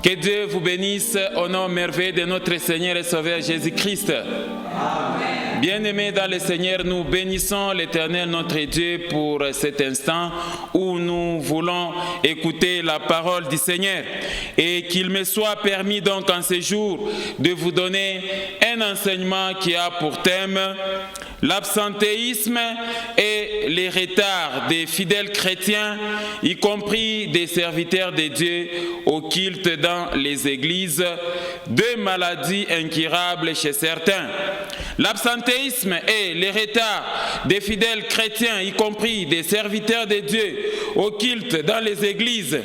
Que Dieu vous bénisse au nom merveilleux de notre Seigneur et Sauveur Jésus-Christ. Bien-aimés dans le Seigneur, nous bénissons l'Éternel notre Dieu pour cet instant où nous voulons écouter la parole du Seigneur. Et qu'il me soit permis donc en ce jour de vous donner un enseignement qui a pour thème l'absentéisme et les retards des fidèles chrétiens, y compris des serviteurs de Dieu occultes dans les églises, deux maladies incurables chez certains. L'absentéisme et les retards des fidèles chrétiens, y compris des serviteurs de Dieu occultes dans les églises,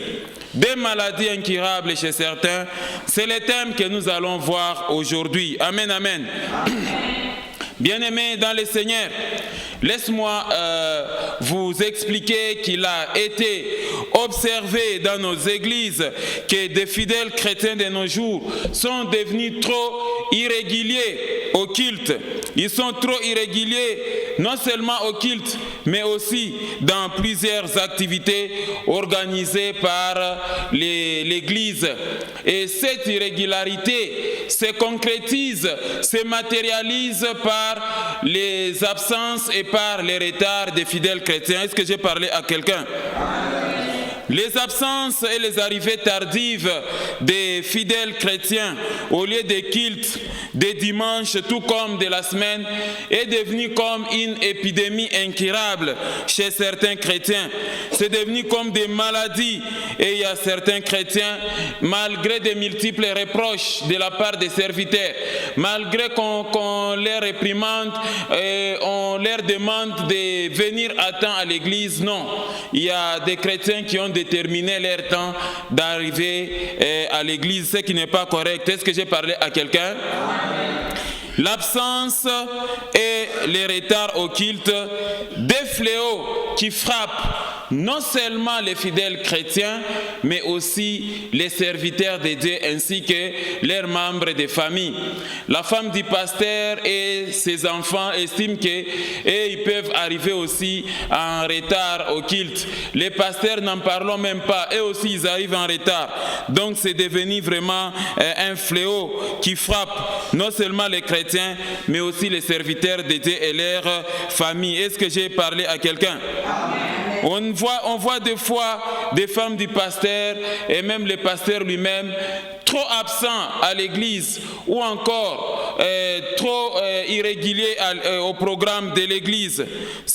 des maladies incurables chez certains, c'est le thème que nous allons voir aujourd'hui. Amen, amen. Bien-aimés dans le Seigneur, laisse-moi vous expliquer qu'il a été observé dans nos églises que des fidèles chrétiens de nos jours sont devenus trop irréguliers au culte. Ils sont trop irréguliers, non seulement au culte, mais aussi dans plusieurs activités organisées par l'Église. Et cette irrégularité se concrétise, se matérialise par les absences et par les retards des fidèles chrétiens. Est-ce que j'ai parlé à quelqu'un? Les absences et les arrivées tardives des fidèles chrétiens au lieu des cultes, des dimanches, tout comme de la semaine, est devenu comme une épidémie incurable chez certains chrétiens. C'est devenu comme des maladies. Et il y a certains chrétiens, malgré de multiples reproches de la part des serviteurs, malgré qu'on les réprimande et on leur demande de venir à temps à l'église, non. Il y a des chrétiens qui ont déterminé leur temps d'arriver à l'église, ce qui n'est pas correct. Est-ce que j'ai parlé à quelqu'un? L'absence et les retards au culte, des fléaux qui frappent non seulement les fidèles chrétiens, mais aussi les serviteurs de Dieu ainsi que leurs membres de famille. La femme du pasteur et ses enfants estiment qu'ils peuvent arriver aussi en retard au culte. Les pasteurs n'en parlons même pas, eux aussi ils arrivent en retard. Donc c'est devenu vraiment un fléau qui frappe non seulement les chrétiens, mais aussi les serviteurs de Dieu et leurs familles. Est-ce que j'ai parlé à quelqu'un? On voit des fois des femmes du pasteur et même le pasteur lui-même trop absents à l'église ou encore trop irréguliers au programme de l'église.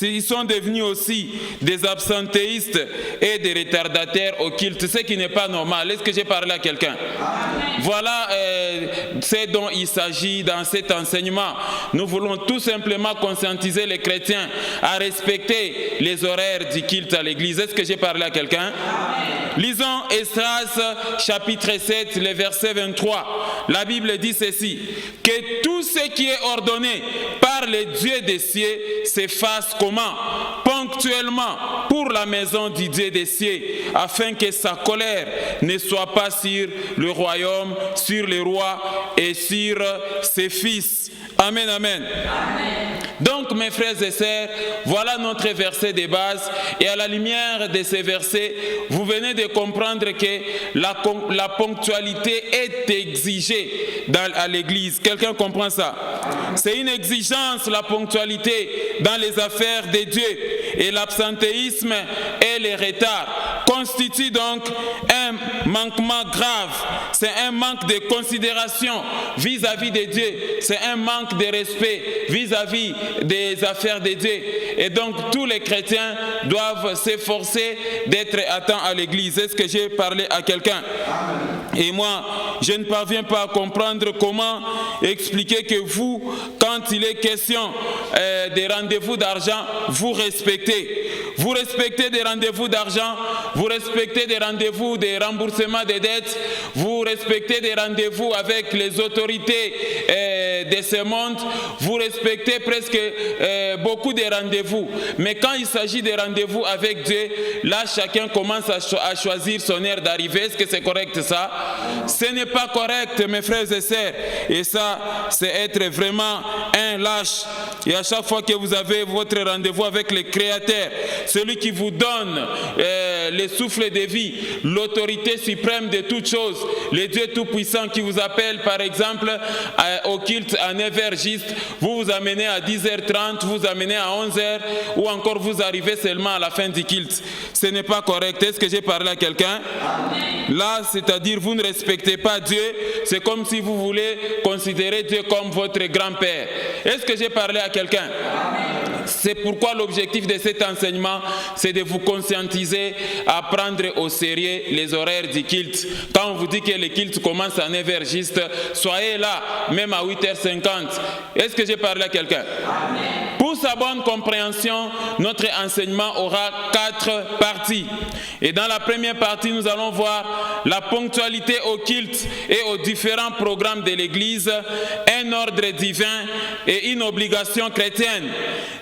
Ils sont devenus aussi des absentéistes et des retardataires au culte, ce qui n'est pas normal. Est-ce que j'ai parlé à quelqu'un? Voilà ce dont il s'agit dans cet enseignement. Nous voulons tout simplement conscientiser les chrétiens à respecter les horaires du culte à l'église. Est-ce que j'ai parlé à quelqu'un? Lisons Esdras chapitre 7, le verset 23. La Bible dit ceci: que tout ce qui est ordonné par le Dieu des cieux se fasse comment? Ponctuellement pour la maison du Dieu des cieux, afin que sa colère ne soit pas sur le royaume, sur les rois et sur ses fils. Amen, amen. Donc mes frères et sœurs, voilà notre verset de base, et à la lumière de ces versets, vous venez de comprendre que la ponctualité est exigée à l'église. Quelqu'un comprend ça? C'est une exigence, la ponctualité dans les affaires de Dieu, et l'absentéisme et les retards constituent donc un manquement grave. C'est un manque de considération vis-à-vis de Dieu, c'est un manque de respect vis-à-vis des affaires de Dieu. Et donc tous les chrétiens doivent s'efforcer d'être à temps à l'église. Est-ce que j'ai parlé à quelqu'un? Et moi, je ne parviens pas à comprendre comment expliquer que vous, quand il est question des rendez-vous d'argent, vous respectez. Vous respectez des rendez-vous d'argent, vous respectez des rendez-vous de remboursement des dettes, vous respectez des rendez-vous avec les autorités de ce monde, vous respectez presque beaucoup de rendez-vous. Mais quand il s'agit de rendez-vous avec Dieu, là chacun commence à choisir son heure d'arrivée. Est-ce que c'est correct ça? Ce n'est pas correct, mes frères et sœurs. Et ça, c'est être vraiment un lâche. Et à chaque fois que vous avez votre rendez-vous avec le Créateur, celui qui vous donne le souffle de vie, l'autorité suprême de toutes choses, le Dieu Tout-Puissant qui vous appelle par exemple au culte à 9h juste, vous amenez à 10h30, vous amenez à 11h ou encore vous arrivez seulement à la fin du culte. Ce n'est pas correct. Est-ce que j'ai parlé à quelqu'un? Là, c'est-à-dire vous ne respectez pas Dieu, c'est comme si vous voulez considérer Dieu comme votre grand-père. Est-ce que j'ai parlé à quelqu'un? C'est pourquoi l'objectif de cet enseignement, c'est de vous conscientiser à prendre au sérieux les horaires du culte. Quand on vous dit que le culte commence à 9h juste, soyez là, même à 8h50. Est-ce que j'ai parlé à quelqu'un? Pour sa bonne compréhension, notre enseignement aura 4 parties. Et dans la première partie, nous allons voir la ponctualité au culte et aux différents programmes de l'Église, un ordre divin et une obligation chrétienne.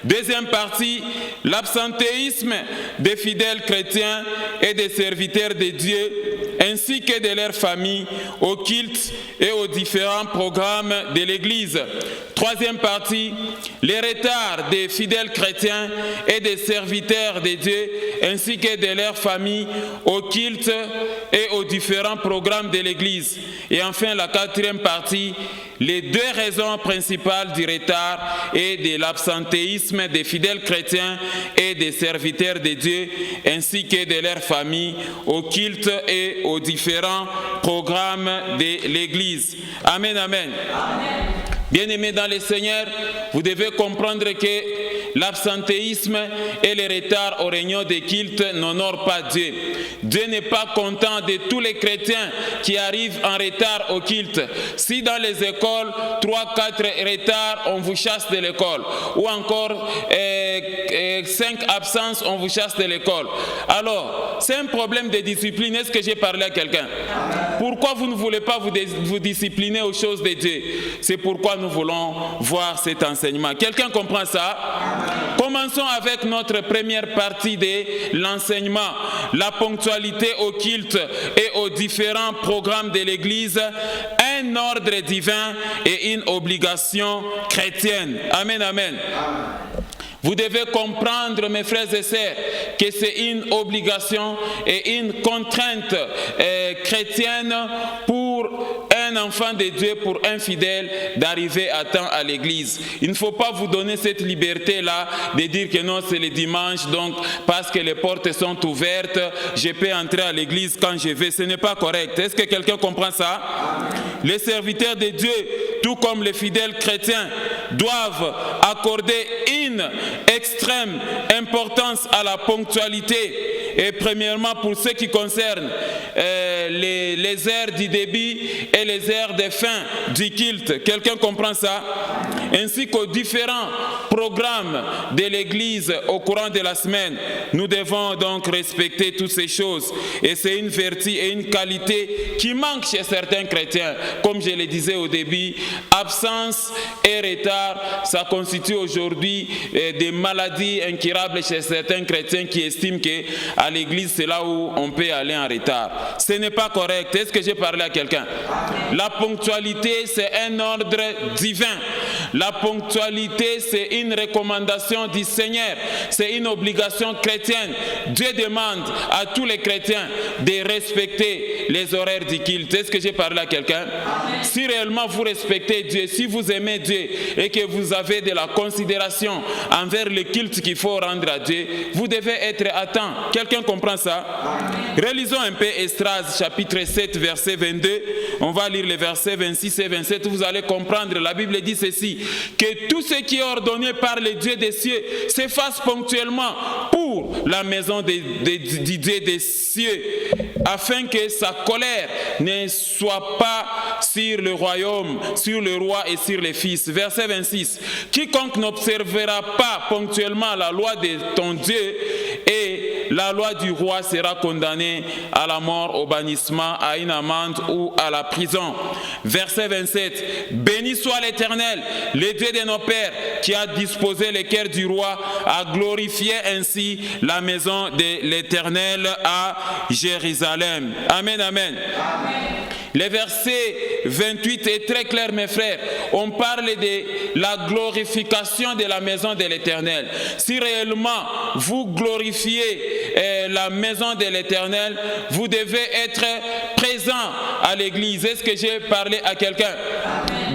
Deuxième partie, l'absentéisme des fidèles chrétiens et des serviteurs de Dieu, ainsi que de leurs familles, au culte et aux différents programmes de l'Église. Troisième partie, les retards des fidèles chrétiens et des serviteurs de Dieu, ainsi que de leurs familles, au culte et aux différents programmes de l'Église. Et enfin, la quatrième partie, les 2 raisons principales du retard et de l'absentéisme des fidèles chrétiens et des serviteurs de Dieu, ainsi que de leurs familles, au culte et aux différents programmes de l'Église. Amen, amen. Bien-aimés dans le Seigneur, vous devez comprendre que l'absentéisme et les retards aux réunions de culte n'honorent pas Dieu. Dieu n'est pas content de tous les chrétiens qui arrivent en retard au culte. Si dans les écoles, 3-4 retards, on vous chasse de l'école. Ou encore 5 absences, on vous chasse de l'école. Alors, c'est un problème de discipline. Est-ce que j'ai parlé à quelqu'un? Pourquoi vous ne voulez pas vous discipliner aux choses de Dieu? C'est pourquoi nous voulons voir cet enseignement. Quelqu'un comprend ça? Commençons avec notre première partie de l'enseignement, la ponctualité au culte et aux différents programmes de l'Église, un ordre divin et une obligation chrétienne. Amen, amen. Vous devez comprendre, mes frères et sœurs, que c'est une obligation et une contrainte chrétienne pour un enfant de Dieu, pour un fidèle, d'arriver à temps à l'église. Il ne faut pas vous donner cette liberté-là de dire que non, c'est le dimanche, donc parce que les portes sont ouvertes, je peux entrer à l'église quand je veux. Ce n'est pas correct. Est-ce que quelqu'un comprend ça? Les serviteurs de Dieu, tout comme les fidèles chrétiens, doivent accorder une extrême importance à la ponctualité. Et premièrement, pour ce qui concerne les heures du début et les heures de fin du culte. Quelqu'un comprend ça? Ainsi qu'aux différents programmes de l'Église au courant de la semaine. Nous devons donc respecter toutes ces choses. Et c'est une vertu et une qualité qui manque chez certains chrétiens. Comme je le disais au début, absence et retard, ça constitue aujourd'hui des maladies incurables chez certains chrétiens qui estiment qu'à l'église, c'est là où on peut aller en retard. Ce n'est pas correct. Est-ce que j'ai parlé à quelqu'un? La ponctualité, c'est un ordre divin. La ponctualité, c'est une recommandation du Seigneur. C'est une obligation chrétienne. Dieu demande à tous les chrétiens de respecter les horaires du culte. Est-ce que j'ai parlé à quelqu'un? Si réellement vous respectez Dieu, si vous aimez Dieu et que vous avez de la considération envers le culte qu'il faut rendre à Dieu, vous devez être à temps. Quelqu'un comprend ça? Relisons un peu Esdras chapitre 7 verset 22. On va lire les versets 26 et 27. Vous allez comprendre. La Bible dit ceci: que tout ce qui est ordonné par le Dieu des cieux se fasse ponctuellement pour la maison du Dieu des cieux, afin que sa colère ne soit pas sur le royaume, sur le roi et sur les fils. Verset 26. Quiconque n'observera pas ponctuellement la loi de ton Dieu et la loi du roi sera condamné à la mort, au bannissement, à une amende ou à la prison. Verset 27. Béni soit l'Éternel, le Dieu de nos pères, qui a disposé le cœur du roi, a glorifié ainsi la maison de l'Éternel à Jérusalem. Amen, amen. Amen. Le verset 28 est très clair, mes frères. On parle de la glorification de la maison de l'Éternel. Si réellement vous glorifiez la maison de l'Éternel, vous devez être présent à l'église. Est-ce que j'ai parlé à quelqu'un?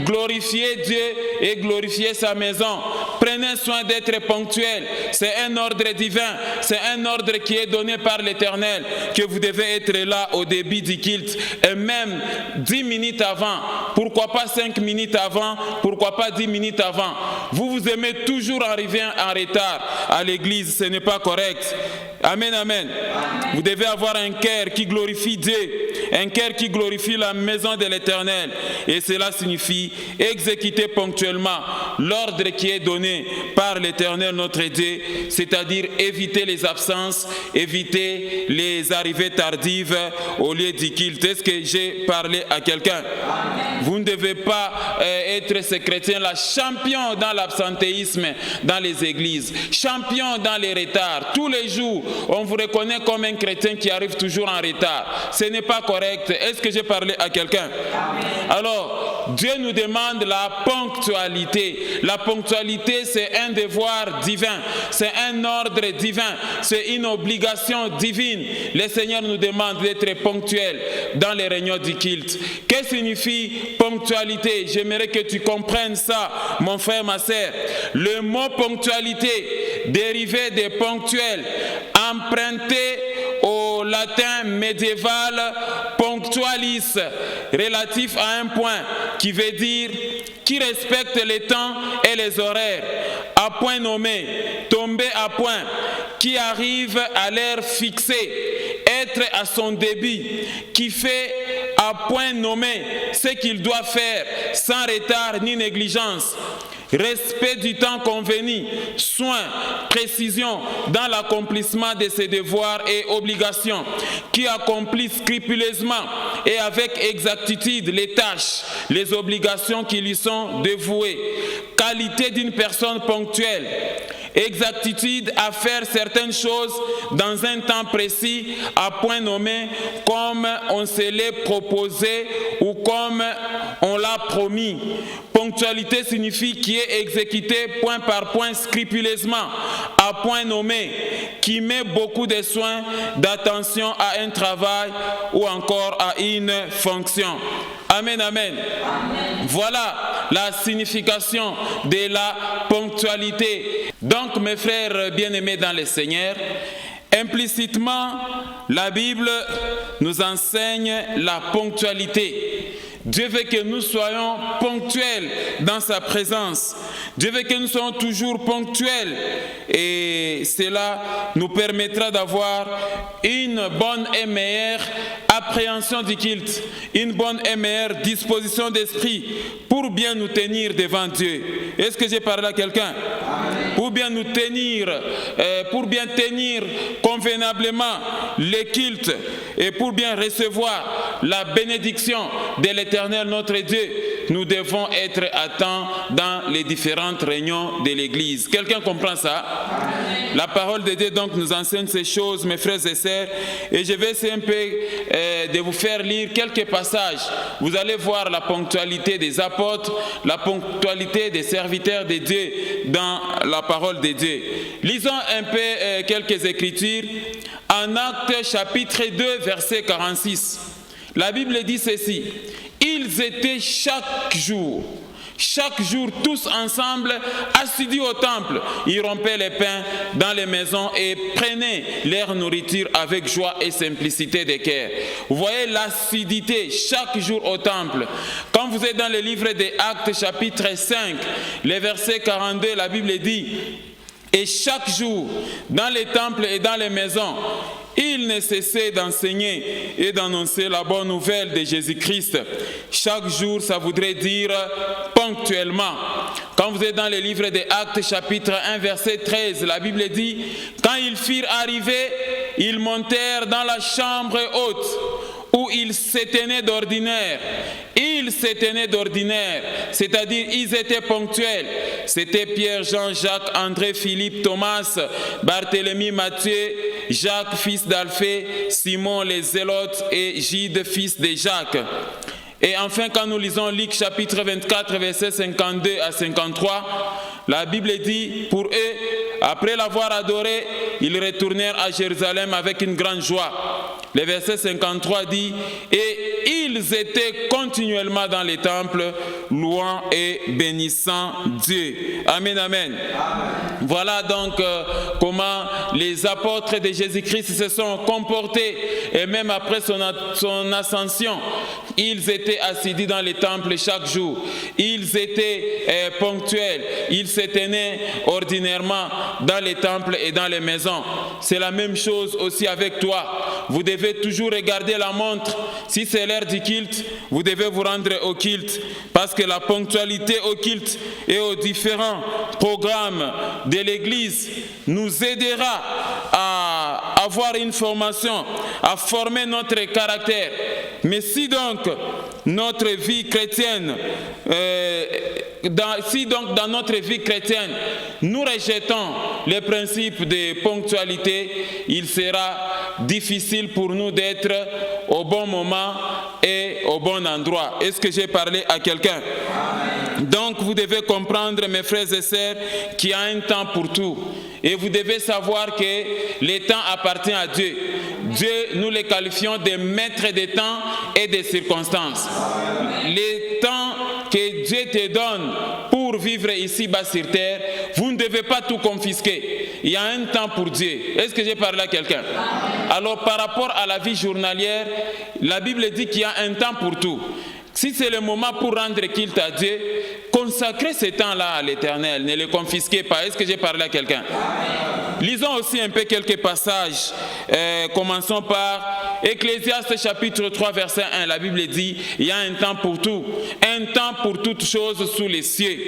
Glorifiez Dieu et glorifiez sa maison. Prenez soin d'être ponctuel. C'est un ordre divin. C'est un ordre qui est donné par l'Éternel, que vous devez être là au début du culte. Et même 10 minutes avant. Pourquoi pas 5 minutes avant? Pourquoi pas 10 minutes avant? Vous aimez toujours arriver en retard à l'église. Ce n'est pas correct. Amen, amen. Vous devez avoir un cœur qui glorifie Dieu, un cœur qui glorifie la maison de l'Éternel. Et cela signifie exécuter ponctuellement l'ordre qui est donné par l'Éternel notre Dieu, c'est-à-dire éviter les absences, éviter les arrivées tardives au lieu du culte. Est-ce que j'ai parlé à quelqu'un? Vous ne devez pas être ce chrétien-là, champion dans l'absentéisme dans les églises, champion dans les retards. Tous les jours, on vous reconnaît comme un chrétien qui arrive toujours en retard. Ce n'est pas correct. Est-ce que j'ai parlé à quelqu'un? Alors, Dieu nous demande la ponctualité. La ponctualité, c'est un devoir divin. C'est un ordre divin. C'est une obligation divine. Le Seigneur nous demande d'être ponctuel dans les réunions du culte. Que signifie ponctualité? J'aimerais que tu comprennes ça, mon frère, ma sœur. Le mot ponctualité, dérivé de ponctuel, emprunté au latin médiéval punctualis, relatif à un point, qui veut dire qui respecte les temps et les horaires, à point nommé, tomber à point, qui arrive à l'heure fixée, être à son début, qui fait à point nommé ce qu'il doit faire, sans retard ni négligence. Respect du temps convenu, soin, précision dans l'accomplissement de ses devoirs et obligations, qui accomplit scrupuleusement et avec exactitude les tâches, les obligations qui lui sont dévouées. Qualité d'une personne ponctuelle. Exactitude à faire certaines choses dans un temps précis, à point nommé, comme on se l'est proposé ou comme on l'a promis. Ponctualité signifie qui est exécuté point par point scrupuleusement, à point nommé, qui met beaucoup de soins, d'attention à un travail ou encore à une fonction. Amen, amen. Amen. Voilà la signification de la ponctualité. Donc, mes frères bien-aimés dans le Seigneur, implicitement, la Bible nous enseigne la ponctualité. Dieu veut que nous soyons ponctuels dans sa présence. Dieu veut que nous soyons toujours ponctuels. Et cela nous permettra d'avoir une bonne et meilleure appréhension du culte, une bonne et meilleure disposition d'esprit pour bien nous tenir devant Dieu. Est-ce que j'ai parlé à quelqu'un? Pour bien nous tenir, pour bien tenir convenablement le culte et pour bien recevoir la bénédiction de l'Éternel notre Dieu, nous devons être à temps dans les différentes réunions de l'Église. Quelqu'un comprend ça? Amen. La parole de Dieu donc nous enseigne ces choses, mes frères et sœurs, et je vais essayer un peu de vous faire lire quelques passages. Vous allez voir la ponctualité des apôtres, la ponctualité des serviteurs de Dieu dans la parole de Dieu. Lisons un peu quelques écritures. En Actes chapitre 2, verset 46, la Bible dit ceci: ils étaient chaque jour tous ensemble assidus au temple. Ils rompaient les pains dans les maisons et prenaient leur nourriture avec joie et simplicité de cœur. Vous voyez l'assiduité chaque jour au temple. Quand vous êtes dans le livre des Actes chapitre 5, le verset 42, la Bible dit: et chaque jour, dans les temples et dans les maisons, il ne cessait d'enseigner et d'annoncer la bonne nouvelle de Jésus-Christ. Chaque jour, ça voudrait dire ponctuellement. Quand vous êtes dans le livre des Actes, chapitre 1, verset 13, la Bible dit: quand ils furent arrivés, ils montèrent dans la chambre haute, où ils se tenaient d'ordinaire. Ils se tenaient d'ordinaire, c'est-à-dire ils étaient ponctuels. C'était Pierre, Jean, Jacques, André, Philippe, Thomas, Barthélemy, Matthieu, Jacques, fils d'Alphée, Simon, les Zélotes et Gide, fils de Jacques. Et enfin, quand nous lisons Luc chapitre 24, versets 52 à 53, la Bible dit: pour eux, Après l'avoir adoré, ils retournèrent à Jérusalem avec une grande joie. Le verset 53 dit « Et ils étaient continuellement dans les temples, louant et bénissant Dieu. » Amen, amen. Voilà donc comment les apôtres de Jésus-Christ se sont comportés. Et même après son ascension, ils étaient assidus dans les temples chaque jour. Ils étaient ponctuels. Ils se tenaient ordinairement dans les temples et dans les maisons. C'est la même chose aussi avec toi. Vous devez toujours regarder la montre. Si c'est l'heure du culte, vous devez vous rendre au culte. Parce que la ponctualité au culte et aux différents programmes de l'Église nous aidera à avoir une formation, à former notre caractère. Mais si donc notre vie chrétienne, dans notre vie chrétienne, nous rejetons les principes de ponctualité, il sera difficile pour nous d'être au bon moment et au bon endroit. Est-ce que j'ai parlé à quelqu'un? Donc vous devez comprendre, mes frères et sœurs, qu'il y a un temps pour tout. Et vous devez savoir que le temps appartient à Dieu. Dieu, nous les qualifions de maîtres des temps et des circonstances. Les temps que Dieu te donne pour vivre ici-bas sur terre, vous ne devez pas tout confisquer. Il y a un temps pour Dieu. Est-ce que j'ai parlé à quelqu'un? Alors par rapport à la vie journalière, la Bible dit qu'il y a un temps pour tout. Si c'est le moment pour rendre culte à Dieu, consacrez ce temps-là à l'Éternel, ne le confisquez pas. Est-ce que j'ai parlé à quelqu'un? Lisons aussi un peu quelques passages. Commençons par Ecclésiaste chapitre 3 verset 1. La Bible dit, il y a un temps pour tout, un temps pour toutes choses sous les cieux.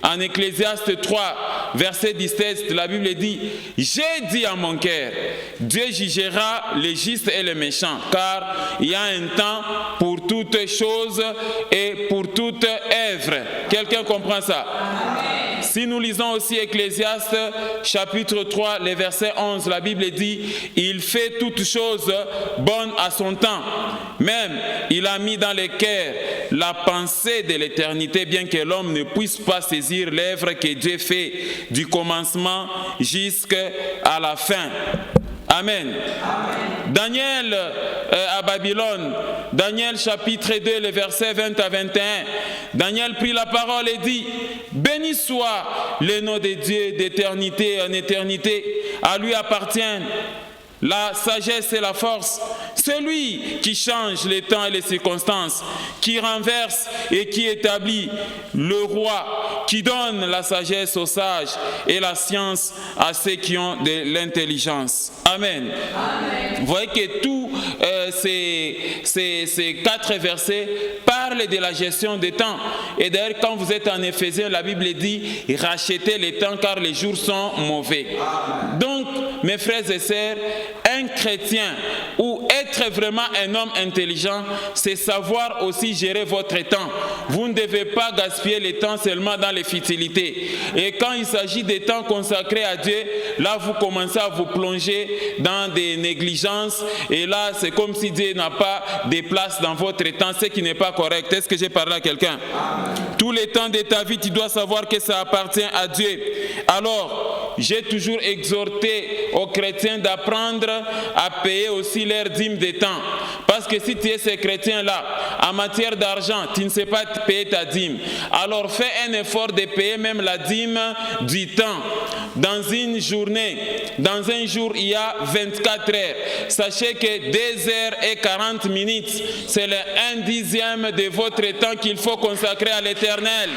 En Ecclésiaste 3 verset 17, la Bible dit, j'ai dit à mon cœur, Dieu jugera les justes et les méchants, car il y a un temps pour toutes choses et pour toute œuvre. Quelqu'un comprend ça? Amen. Si nous lisons aussi Ecclésiaste chapitre 3, le verset 11, la Bible dit, il fait toutes choses bonnes à son temps. Même, il a mis dans les cœurs la pensée de l'éternité, bien que l'homme ne puisse pas saisir l'œuvre que Dieu fait du commencement jusqu'à la fin. Amen. Amen. Daniel à Babylone, Daniel chapitre 2, le verset 20 à 21. Daniel prit la parole et dit, béni soit le nom de Dieu d'éternité en éternité. À lui appartiennent la sagesse et la force. C'est lui qui change les temps et les circonstances, qui renverse et qui établit le roi, qui donne la sagesse aux sages et la science à ceux qui ont de l'intelligence. Amen. Amen. Vous voyez que tous ces 4 versets parlent de la gestion des temps. Et d'ailleurs, quand vous êtes en Éphésiens, la Bible dit « Rachetez les temps car les jours sont mauvais ». Donc, mes frères et sœurs, un chrétien ou être vraiment un homme intelligent, c'est savoir aussi gérer votre temps. Vous ne devez pas gaspiller le temps seulement dans les futilités. Et quand il s'agit des temps consacrés à Dieu, là vous commencez à vous plonger dans des négligences. Et là, c'est comme si Dieu n'a pas de place dans votre temps, ce qui n'est pas correct. Est-ce que j'ai parlé à quelqu'un? Tous les temps de ta vie, tu dois savoir que ça appartient à Dieu. Alors, j'ai toujours exhorté aux chrétiens d'apprendre à payer aussi leur dîme de temps. Parce que si tu es ce chrétien-là, en matière d'argent, tu ne sais pas payer ta dîme. Alors fais un effort de payer même la dîme du temps. Dans une journée, dans un jour, il y a 24 heures. Sachez que 2h40, c'est le 1/10 de votre temps qu'il faut consacrer à l'Éternel.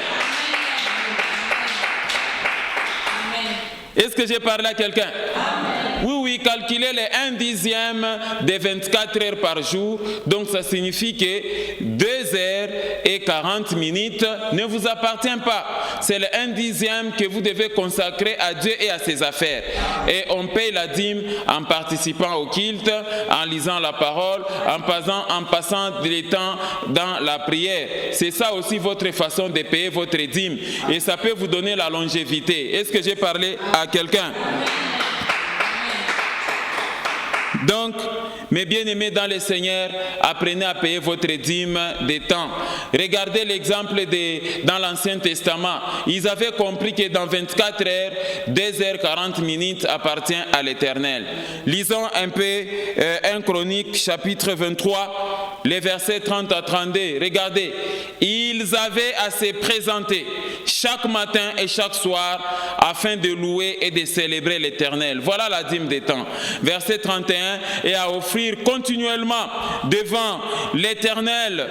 Est-ce que j'ai parlé à quelqu'un? Oui, calculez les 1/10 de 24 heures par jour. Donc ça signifie que 2h40 ne vous appartient pas. C'est le 1/10 que vous devez consacrer à Dieu et à ses affaires. Et on paye la dîme en participant au culte, en lisant la parole, en passant du temps dans la prière. C'est ça aussi votre façon de payer votre dîme. Et ça peut vous donner la longévité. Est-ce que j'ai parlé à quelqu'un? Donc, mes bien-aimés dans le Seigneur, apprenez à payer votre dîme des temps. Regardez l'exemple dans l'Ancien Testament. Ils avaient compris que dans 24 heures, 2h40 minutes appartient à l'Éternel. Lisons un peu 1 Chronique, chapitre 23, les versets 30 à 32. Regardez, ils avaient à se présenter chaque matin et chaque soir afin de louer et de célébrer l'Éternel. Voilà la dîme des temps. Verset 31, et à offrir continuellement devant l'Éternel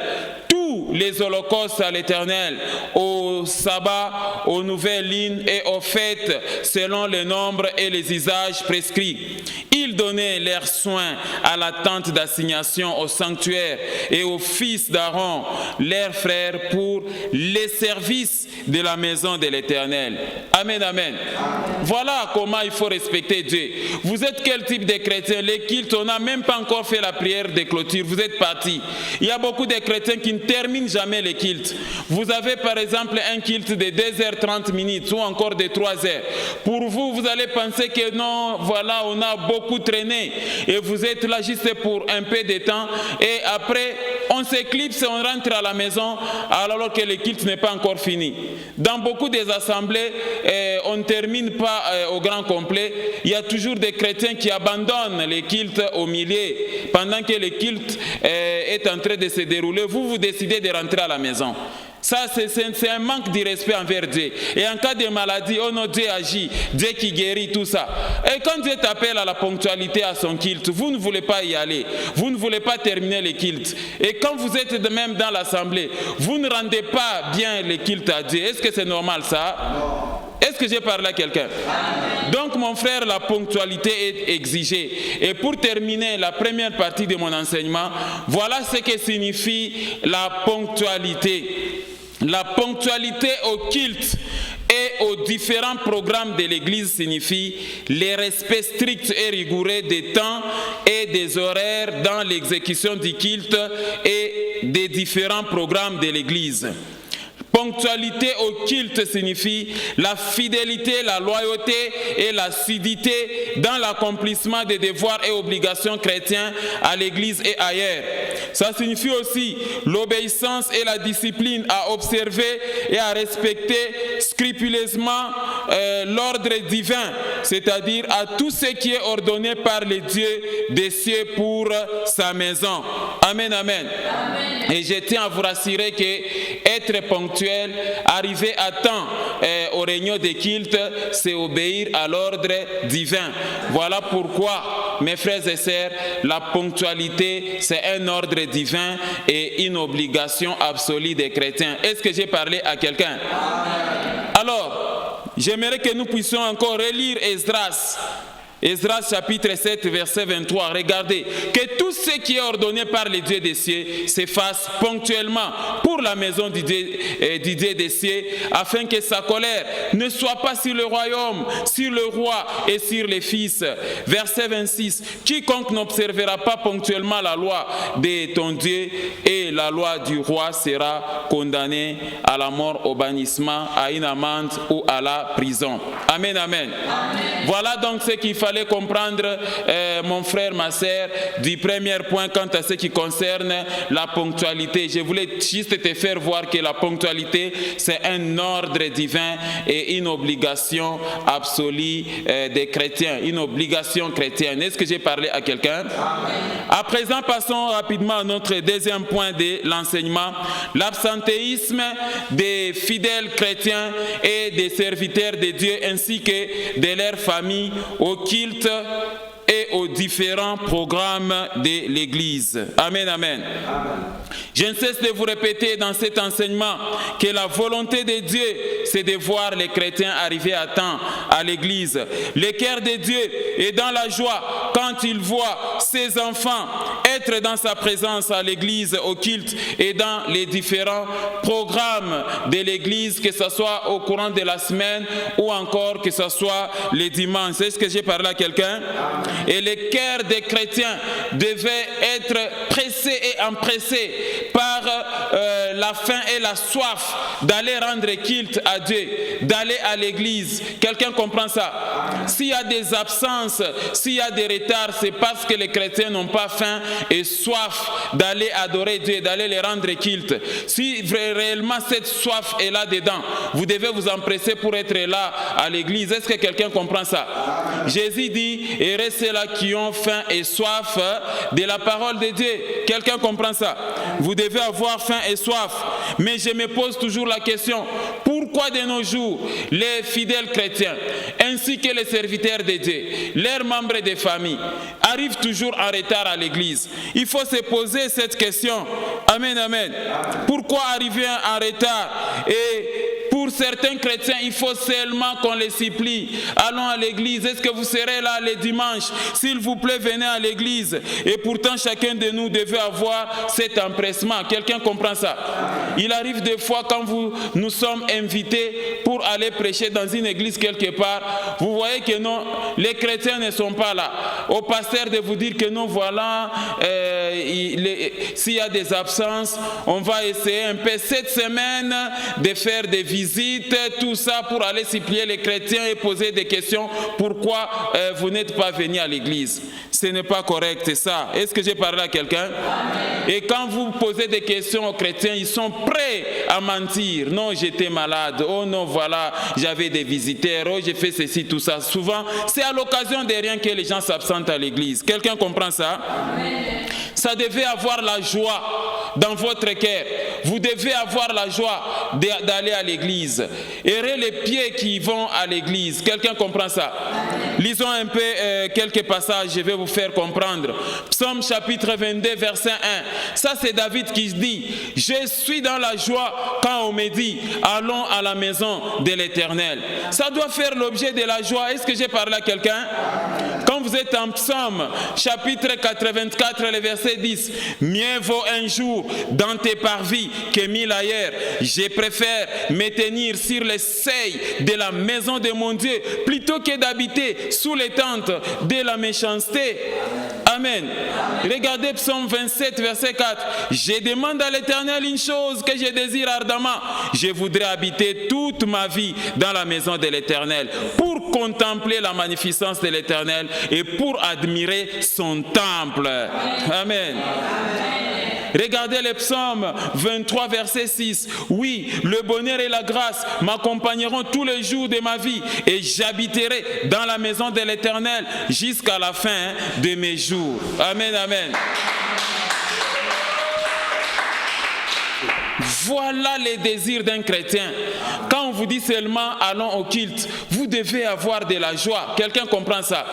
tous les holocaustes à l'Éternel, au sabbat, aux nouvelles lignes et aux fêtes, selon le nombre et les usages prescrits. Ils donnaient leurs soins à la tente d'assignation au sanctuaire et aux fils d'Aaron, leurs frères, pour les services de la maison de l'Éternel. Amen, amen. Voilà comment il faut respecter Dieu. Vous êtes quel type de chrétien? Les cultes, on n'a même pas encore fait la prière de clôture. Vous êtes partis. Il y a beaucoup de chrétiens qui ne terminent jamais les cultes. Vous avez par exemple un culte de 2h30 minutes ou encore de 3h. Pour vous, vous allez penser que non, voilà, on a beaucoup traîné. Et vous êtes là juste pour un peu de temps. Et après, on s'éclipse et on rentre à la maison alors que le culte n'est pas encore fini. Dans beaucoup des assemblées, on ne termine pas au grand complet. Il y a toujours des chrétiens qui abandonnent les cultes au milieu. Pendant que le culte est en train de se dérouler, vous décidez de rentrer à la maison. Ça, c'est un manque de respect envers Dieu. Et en cas de maladie, oh non, Dieu agit, Dieu qui guérit, tout ça. Et quand Dieu t'appelle à la ponctualité à son culte, vous ne voulez pas y aller. Vous ne voulez pas terminer les cultes. Et quand vous êtes même dans l'assemblée, vous ne rendez pas bien les cultes à Dieu. Est-ce que c'est normal ça? Non. Est-ce que j'ai parlé à quelqu'un? Donc mon frère, la ponctualité est exigée. Et pour terminer la première partie de mon enseignement, voilà ce que signifie la ponctualité. La ponctualité au culte et aux différents programmes de l'Église signifie le respect strict et rigoureux des temps et des horaires dans l'exécution du culte et des différents programmes de l'Église. Ponctualité au culte signifie la fidélité, la loyauté et l'assiduité dans l'accomplissement des devoirs et obligations chrétiens à l'Église et ailleurs. Ça signifie aussi l'obéissance et la discipline à observer et à respecter scrupuleusement l'ordre divin, c'est-à-dire à tout ce qui est ordonné par le Dieu des cieux pour sa maison. Amen, amen. Amen. Et je tiens à vous rassurer que être ponctuel, arriver à temps aux réunions des cultes, c'est obéir à l'ordre divin. Voilà pourquoi, mes frères et sœurs, la ponctualité, c'est un ordre divin et une obligation absolue des chrétiens. Est-ce que j'ai parlé à quelqu'un? Alors, j'aimerais que nous puissions encore relire Esdras. Esdras chapitre 7 verset 23, regardez, que tout ce qui est ordonné par le Dieu des cieux se fasse ponctuellement pour la maison du Dieu des cieux, afin que sa colère ne soit pas sur le royaume, sur le roi et sur les fils. Verset 26, quiconque n'observera pas ponctuellement la loi de ton Dieu et la loi du roi sera condamné à la mort, au bannissement, à une amende ou à la prison. Amen, amen. Amen. Voilà donc ce qu'il fallait comprendre, mon frère, ma sœur, du premier point quant à ce qui concerne la ponctualité. Je voulais juste te faire voir que la ponctualité, c'est un ordre divin et une obligation absolue des chrétiens, une obligation chrétienne. Est-ce que j'ai parlé à quelqu'un? À présent, passons rapidement à notre deuxième point de l'enseignement, l'absentéisme des fidèles chrétiens et des serviteurs de Dieu ainsi que de leurs familles au culte et aux différents programmes de l'Église. Amen, amen. Amen. Je ne cesse de vous répéter dans cet enseignement que la volonté de Dieu, c'est de voir les chrétiens arriver à temps à l'Église. Le cœur de Dieu est dans la joie quand il voit ses enfants être dans sa présence à l'Église, au culte et dans les différents programmes de l'Église, que ce soit au courant de la semaine ou encore que ce soit les dimanches. Est-ce que j'ai parlé à quelqu'un? Et le cœur des chrétiens devait être pressé et empressé par la faim et la soif d'aller rendre culte à Dieu, d'aller à l'église. Quelqu'un comprend ça? S'il y a des absences, s'il y a des retards, c'est parce que les chrétiens n'ont pas faim et soif d'aller adorer Dieu, d'aller les rendre culte. Si réellement cette soif est là-dedans, vous devez vous empresser pour être là à l'église. Est-ce que quelqu'un comprend ça? Jésus dit, heureux ceux-là qui ont faim et soif de la parole de Dieu. Quelqu'un comprend ça? Vous devez avoir faim et soif. Mais je me pose toujours la question, pourquoi de nos jours, les fidèles chrétiens, ainsi que les serviteurs de Dieu, leurs membres de famille, arrivent toujours en retard à l'église? Il faut se poser cette question. Amen, amen. Pourquoi arriver en retard? Et pour certains chrétiens, il faut seulement qu'on les supplie. Allons à l'église. Est-ce que vous serez là les dimanches? S'il vous plaît, venez à l'église. Et pourtant, chacun de nous devait avoir cet empressement. Quelqu'un comprend ça? Il arrive des fois quand nous sommes invités pour aller prêcher dans une église quelque part, vous voyez que non, les chrétiens ne sont pas là. Au pasteur de vous dire que non, voilà, s'il y a des absences, on va essayer un peu cette semaine de faire des visites, tout ça pour aller supplier les chrétiens et poser des questions. Pourquoi vous n'êtes pas venus à l'église? Ce n'est pas correct, c'est ça. Est-ce que j'ai parlé à quelqu'un? Et quand vous posez des questions aux chrétiens, ils sont prêts à mentir. Non, j'étais malade. Oh non, voilà, j'avais des visiteurs. Oh, j'ai fait ceci, tout ça. Souvent, c'est à l'occasion de rien que les gens s'absentent à l'église. Quelqu'un comprend ça? Ça devait avoir la joie dans votre cœur. Vous devez avoir la joie d'aller à l'église. Errez les pieds qui vont à l'église. Quelqu'un comprend ça? Lisons un peu quelques passages, je vais vous faire comprendre. Psaume chapitre 22, verset 1. Ça, c'est David qui dit, « Je suis dans la joie quand on me dit, allons à la maison de l'Éternel. » Ça doit faire l'objet de la joie. Est-ce que j'ai parlé à quelqu'un? Quand vous êtes en Psaume chapitre 84, le verset 10, « Mieux vaut un jour dans tes parvis que 1000 ailleurs. Je préfère me tenir sur les seuils de la maison de mon Dieu plutôt que d'habiter sous les tentes de la méchanceté. » Amen. Regardez Psaume 27, verset 4. « Je demande à l'Éternel une chose que je désire ardemment. Je voudrais habiter toute ma vie dans la maison de l'Éternel pour contempler la magnificence de l'Éternel et pour admirer son temple. » Amen. Regardez le psaume 23, verset 6. « Oui, le bonheur et la grâce m'accompagneront tous les jours de ma vie et j'habiterai dans la maison de l'Éternel jusqu'à la fin de mes jours. » Amen, amen. Voilà les désirs d'un chrétien. Quand on vous dit seulement allons au culte, vous devez avoir de la joie. Quelqu'un comprend ça?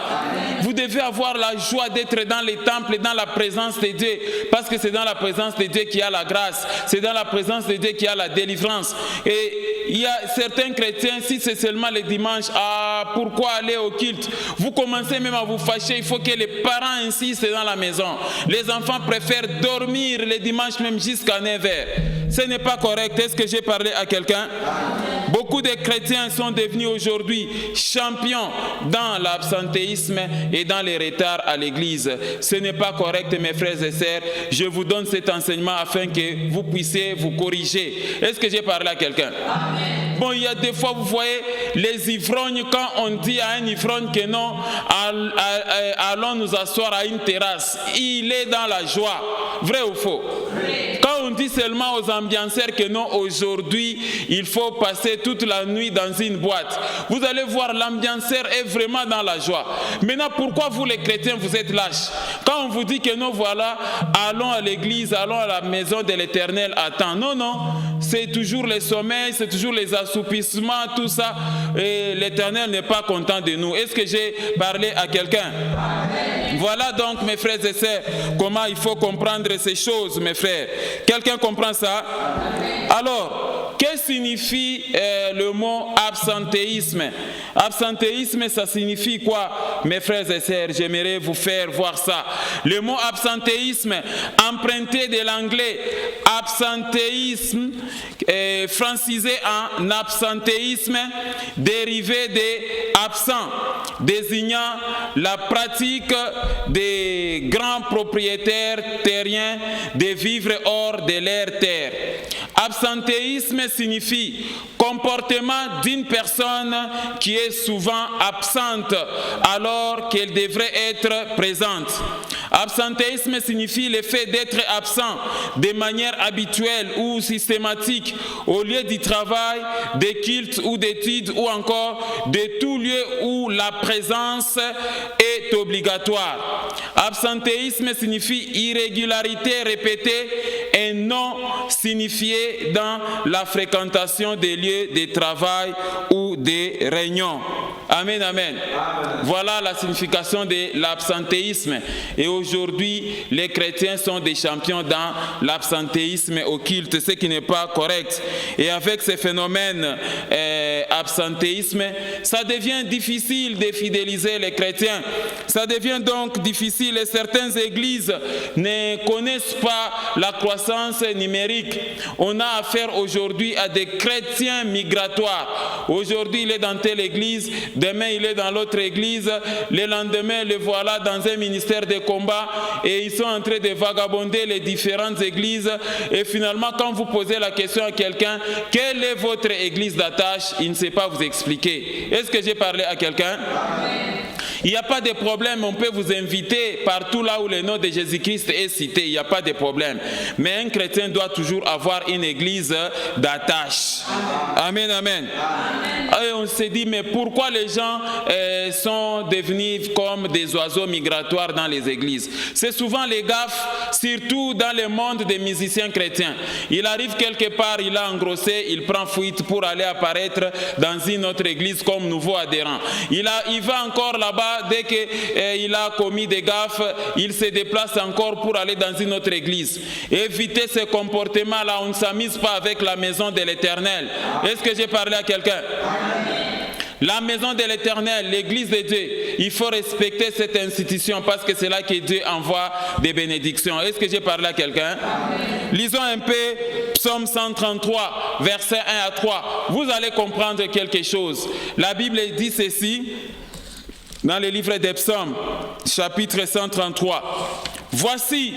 Vous devez avoir la joie d'être dans les temples et dans la présence de Dieu. Parce que c'est dans la présence de Dieu qu'il y a la grâce. C'est dans la présence de Dieu qu'il y a la délivrance. Et il y a certains chrétiens, si c'est seulement les dimanches, pourquoi aller au culte? Vous commencez même à vous fâcher. Il faut que les parents insistent dans la maison. Les enfants préfèrent dormir les dimanches même jusqu'à 9h. Ce n'est pas correct. Est-ce que j'ai parlé à quelqu'un? Beaucoup de chrétiens sont devenus aujourd'hui champions dans l'absentéisme et dans les retards à l'église. Ce n'est pas correct, mes frères et sœurs. Je vous donne cet enseignement afin que vous puissiez vous corriger. Est-ce que j'ai parlé à quelqu'un? Bon, il y a des fois, vous voyez, les ivrognes, quand on dit à un ivrogne que non, allons nous asseoir à une terrasse, il est dans la joie. Vrai ou faux? Quand on dit seulement aux ambianceurs que non, aujourd'hui, il faut passer toute la nuit dans une boîte, vous allez voir, l'ambianceur est vraiment dans la joie. Maintenant, pourquoi vous les chrétiens, vous êtes lâches? Quand on vous dit que non, voilà, allons à l'église, allons à la maison de l'Éternel à temps. Non, non, c'est toujours les sommeils, c'est toujours les assoupissements, tout ça. Et l'Éternel n'est pas content de nous. Est-ce que j'ai parlé à quelqu'un? Voilà donc, mes frères et sœurs, comment il faut comprendre ces choses, mes frères. Quelqu'un comprend ça? Alors, que signifie le mot absentéisme? Absentéisme, ça signifie quoi, mes frères et sœurs? J'aimerais vous faire voir ça. Le mot absentéisme, emprunté de l'anglais absentéisme, francisé en absentéisme, dérivé de absent, désignant la pratique des grands propriétaires terriens de vivre hors de leur terre. Absentéisme signifie comportement d'une personne qui est souvent absente alors qu'elle devrait être présente. Absentéisme signifie le fait d'être absent de manière habituelle ou systématique au lieu du travail, des cultes ou d'études ou encore de tout lieu où la présence est obligatoire. Absentéisme signifie irrégularité répétée et non signifiée dans la fréquentation des lieux de travail ou des réunions. Amen, amen. Voilà la signification de l'absentéisme. Et aujourd'hui, les chrétiens sont des champions dans l'absentéisme occulte, ce qui n'est pas correct. Et avec ces phénomènes absentéisme, ça devient difficile de fidéliser les chrétiens. Ça devient donc difficile et certaines églises ne connaissent pas la croissance numérique. On a affaire aujourd'hui à des chrétiens migratoires. Aujourd'hui, il est dans telle église, demain il est dans l'autre église, le lendemain le voilà dans un ministère de combat et ils sont en train de vagabonder les différentes églises et finalement quand vous posez la question à quelqu'un, quelle est votre église d'attache, il ne sait pas vous expliquer. Est-ce que j'ai parlé à quelqu'un? Il n'y a pas de problème, on peut vous inviter partout là où le nom de Jésus-Christ est cité, il n'y a pas de problème. Mais un chrétien doit toujours avoir une église d'attache. Amen, amen. Et on s'est dit, mais pourquoi les gens sont devenus comme des oiseaux migratoires dans les églises? C'est souvent les gaffes, surtout dans le monde des musiciens chrétiens. Il arrive quelque part, il a engrossé, il prend fuite pour aller apparaître dans une autre église comme nouveau adhérent. Il va encore là-bas, dès qu'il a commis des gaffes, il se déplace encore pour aller dans une autre église. Évitez ce comportement-là, on ne s'amuse pas avec la maison de l'Éternel. Est-ce que j'ai parlé à quelqu'un? La maison de l'Éternel, l'église de Dieu, il faut respecter cette institution parce que c'est là que Dieu envoie des bénédictions. Est-ce que j'ai parlé à quelqu'un? Lisons un peu Psaume 133, versets 1 à 3. Vous allez comprendre quelque chose. La Bible dit ceci dans le livre des Psaumes, chapitre 133. Voici,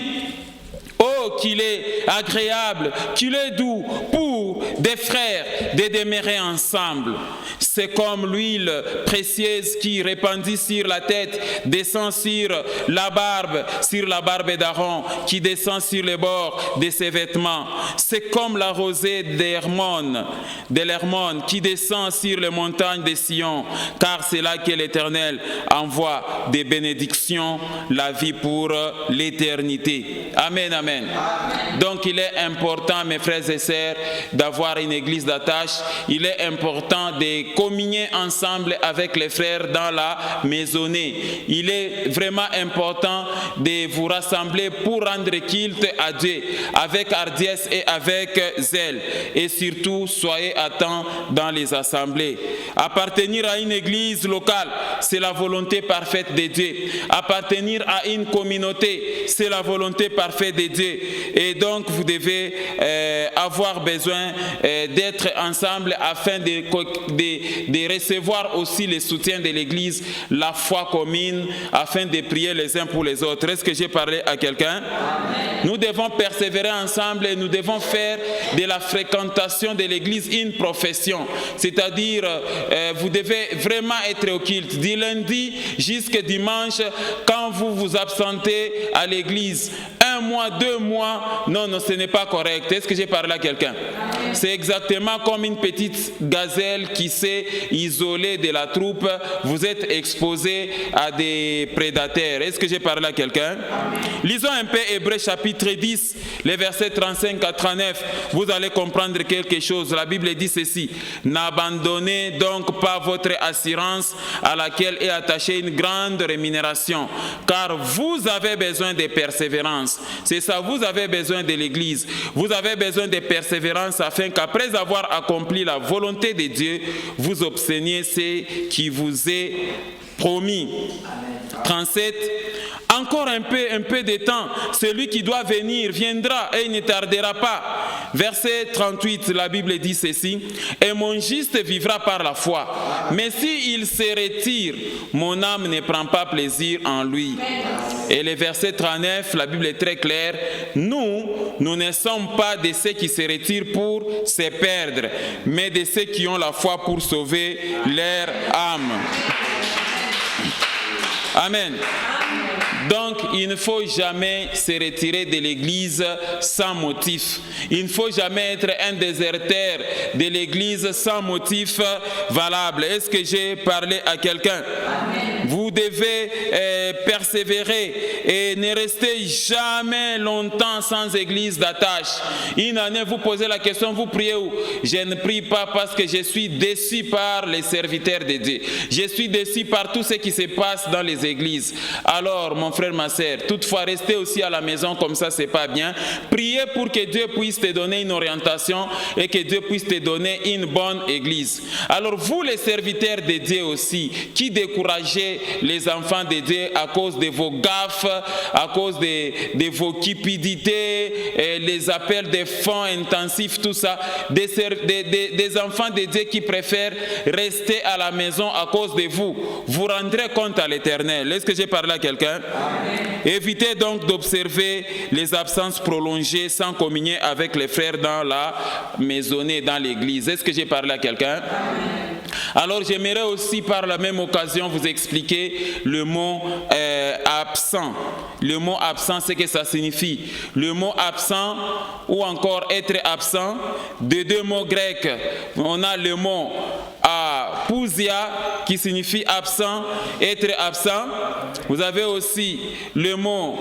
oh, qu'il est agréable, qu'il est doux pour des frères de demeurer ensemble. C'est comme l'huile précieuse qui répandit sur la tête, descend sur la barbe d'Aaron, qui descend sur les bords de ses vêtements. C'est comme la rosée de l'Hermon, qui descend sur les montagnes de Sion, car c'est là que l'Éternel envoie des bénédictions, la vie pour l'éternité. Amen, amen. Donc il est important, mes frères et sœurs, d'avoir une église d'attache. Il est important de communier ensemble avec les frères dans la maisonnée. Il est vraiment important de vous rassembler pour rendre culte à Dieu avec hardiesse et avec zèle. Et surtout, soyez à temps dans les assemblées. Appartenir à une église locale, c'est la volonté parfaite de Dieu. Appartenir à une communauté, c'est la volonté parfaite de Dieu. Et donc, vous devez avoir besoin d'être ensemble afin de recevoir aussi le soutien de l'Église, la foi commune, afin de prier les uns pour les autres. Est-ce que j'ai parlé à quelqu'un? Nous devons persévérer ensemble et nous devons faire de la fréquentation de l'Église une profession. C'est-à-dire, vous devez vraiment être au culte. Du lundi jusqu'à dimanche, quand vous vous absentez à l'Église, 1 mois, 2 mois, non, ce n'est pas correct. Est-ce que j'ai parlé à quelqu'un? C'est exactement comme une petite gazelle qui s'est isolée de la troupe. Vous êtes exposé à des prédateurs. Est-ce que j'ai parlé à quelqu'un? Lisons un peu Hébreux chapitre 10, les versets 35 à 39. Vous allez comprendre quelque chose. La Bible dit ceci: n'abandonnez donc pas votre assurance à laquelle est attachée une grande rémunération, car vous avez besoin de persévérance. C'est ça, vous avez besoin de l'Église. Vous avez besoin de persévérance afin qu'après avoir accompli la volonté de Dieu, vous obteniez ce qui vous est promis. 37. Encore un peu de temps, celui qui doit venir viendra et il ne tardera pas. Verset 38, la Bible dit ceci: « Et mon juste vivra par la foi. Mais s'il se retire, mon âme ne prend pas plaisir en lui. » Et le verset 39, la Bible est très claire. « Nous ne sommes pas de ceux qui se retirent pour se perdre, mais de ceux qui ont la foi pour sauver leur âme. » Amen. Donc, il ne faut jamais se retirer de l'Église sans motif. Il ne faut jamais être un déserteur de l'Église sans motif valable. Est-ce que j'ai parlé à quelqu'un? Vous devez persévérer et ne restez jamais longtemps sans église d'attache. Une année, vous posez la question, vous priez où? Je ne prie pas parce que je suis déçu par les serviteurs de Dieu. Je suis déçu par tout ce qui se passe dans les églises. Alors, mon frère, ma sœur, toutefois, restez aussi à la maison comme ça, c'est pas bien. Priez pour que Dieu puisse te donner une orientation et que Dieu puisse te donner une bonne église. Alors, vous, les serviteurs de Dieu aussi, qui découragez les enfants de Dieu à cause de vos gaffes, à cause de vos cupidités, les appels de fonds intensifs, tout ça, des enfants de Dieu qui préfèrent rester à la maison à cause de vous, vous rendrez compte à l'Éternel. Est-ce que j'ai parlé à quelqu'un? Évitez donc d'observer les absences prolongées sans communier avec les frères dans la maisonnée, dans l'église. Est-ce que j'ai parlé à quelqu'un? Alors j'aimerais aussi par la même occasion vous expliquer le mot absent. Le mot absent, c'est que ça signifie. Le mot absent ou encore être absent, de deux mots grecs. On a le mot apousia qui signifie absent, être absent. Vous avez aussi le mot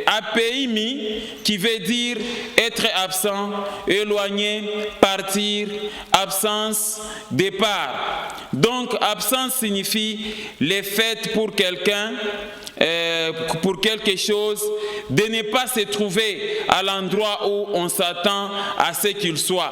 apéimi qui veut dire être absent, éloigné, partir, absence, départ. Donc absence signifie le fait pour quelqu'un, pour quelque chose, de ne pas se trouver à l'endroit où on s'attend à ce qu'il soit.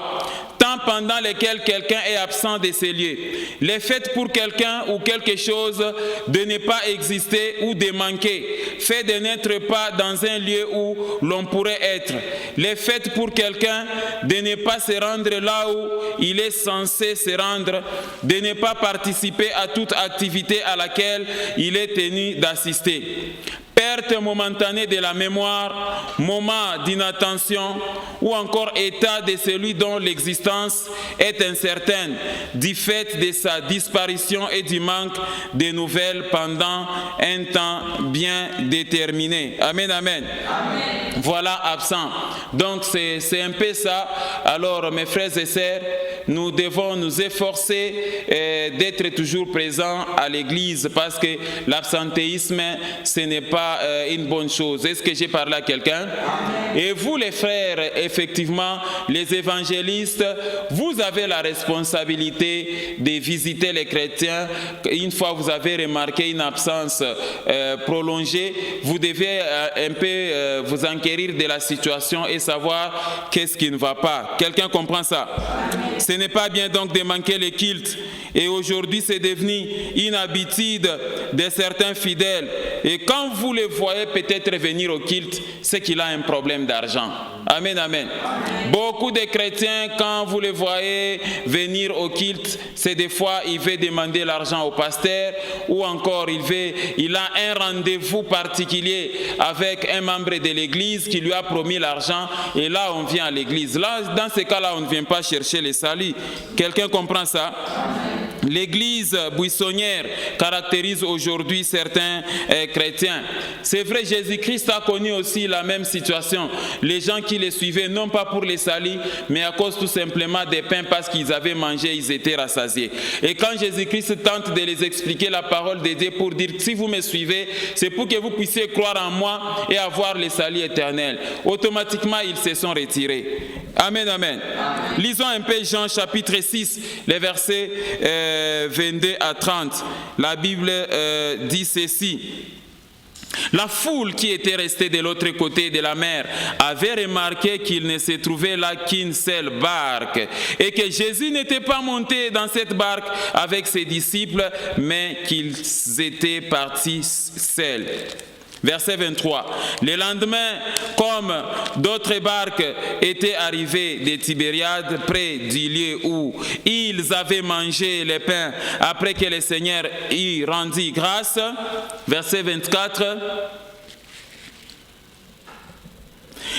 Temps pendant lequel quelqu'un est absent de ces lieux. Le fait pour quelqu'un ou quelque chose de ne pas exister ou de manquer. Fait de n'être pas dans un lieu où l'on pourrait être. Le fait pour quelqu'un de ne pas se rendre là où il est censé se rendre. De ne pas participer à toute activité à laquelle il est tenu d'assister. Perte momentanée de la mémoire, moment d'inattention ou encore état de celui dont l'existence est incertaine du fait de sa disparition et du manque de nouvelles pendant un temps bien déterminé. Amen, amen. Amen. Voilà, absent. Donc c'est un peu ça. Alors mes frères et sœurs, nous devons nous efforcer d'être toujours présents à l'église parce que l'absentéisme, ce n'est pas une bonne chose. Est-ce que j'ai parlé à quelqu'un? Et vous les frères, effectivement, les évangélistes, vous avez la responsabilité de visiter les chrétiens. Une fois vous avez remarqué une absence prolongée, vous devez un peu vous enquérir de la situation et savoir qu'est-ce qui ne va pas. Quelqu'un comprend ça? Ce n'est pas bien donc de manquer les cultes. Et aujourd'hui, c'est devenu une habitude de certains fidèles. Et quand vous le voyez peut-être venir au culte, c'est qu'il a un problème d'argent. Amen, amen. Beaucoup de chrétiens, quand vous les voyez venir au culte, c'est des fois, il veut demander l'argent au pasteur ou encore il a un rendez-vous particulier avec un membre de l'église qui lui a promis l'argent et là, on vient à l'église. Là, dans ce cas-là, on ne vient pas chercher les salut. Quelqu'un comprend ça? L'église buissonnière caractérise aujourd'hui certains chrétiens. C'est vrai, Jésus-Christ a connu aussi la même situation. Les gens qui les suivaient, non pas pour les salir, mais à cause tout simplement des pains parce qu'ils avaient mangé, ils étaient rassasiés. Et quand Jésus-Christ tente de les expliquer la parole de Dieu pour dire, si vous me suivez, c'est pour que vous puissiez croire en moi et avoir le salut éternel. Automatiquement, ils se sont retirés. Amen, amen. Lisons un peu Jean chapitre 6, les versets 22 à 30. La Bible dit ceci. La foule qui était restée de l'autre côté de la mer avait remarqué qu'il ne se trouvait là qu'une seule barque et que Jésus n'était pas monté dans cette barque avec ses disciples, mais qu'ils étaient partis seuls. Verset 23. Le lendemain, comme d'autres barques étaient arrivées de Tibériade près du lieu où ils avaient mangé les pains après que le Seigneur y rendit grâce. Verset 24.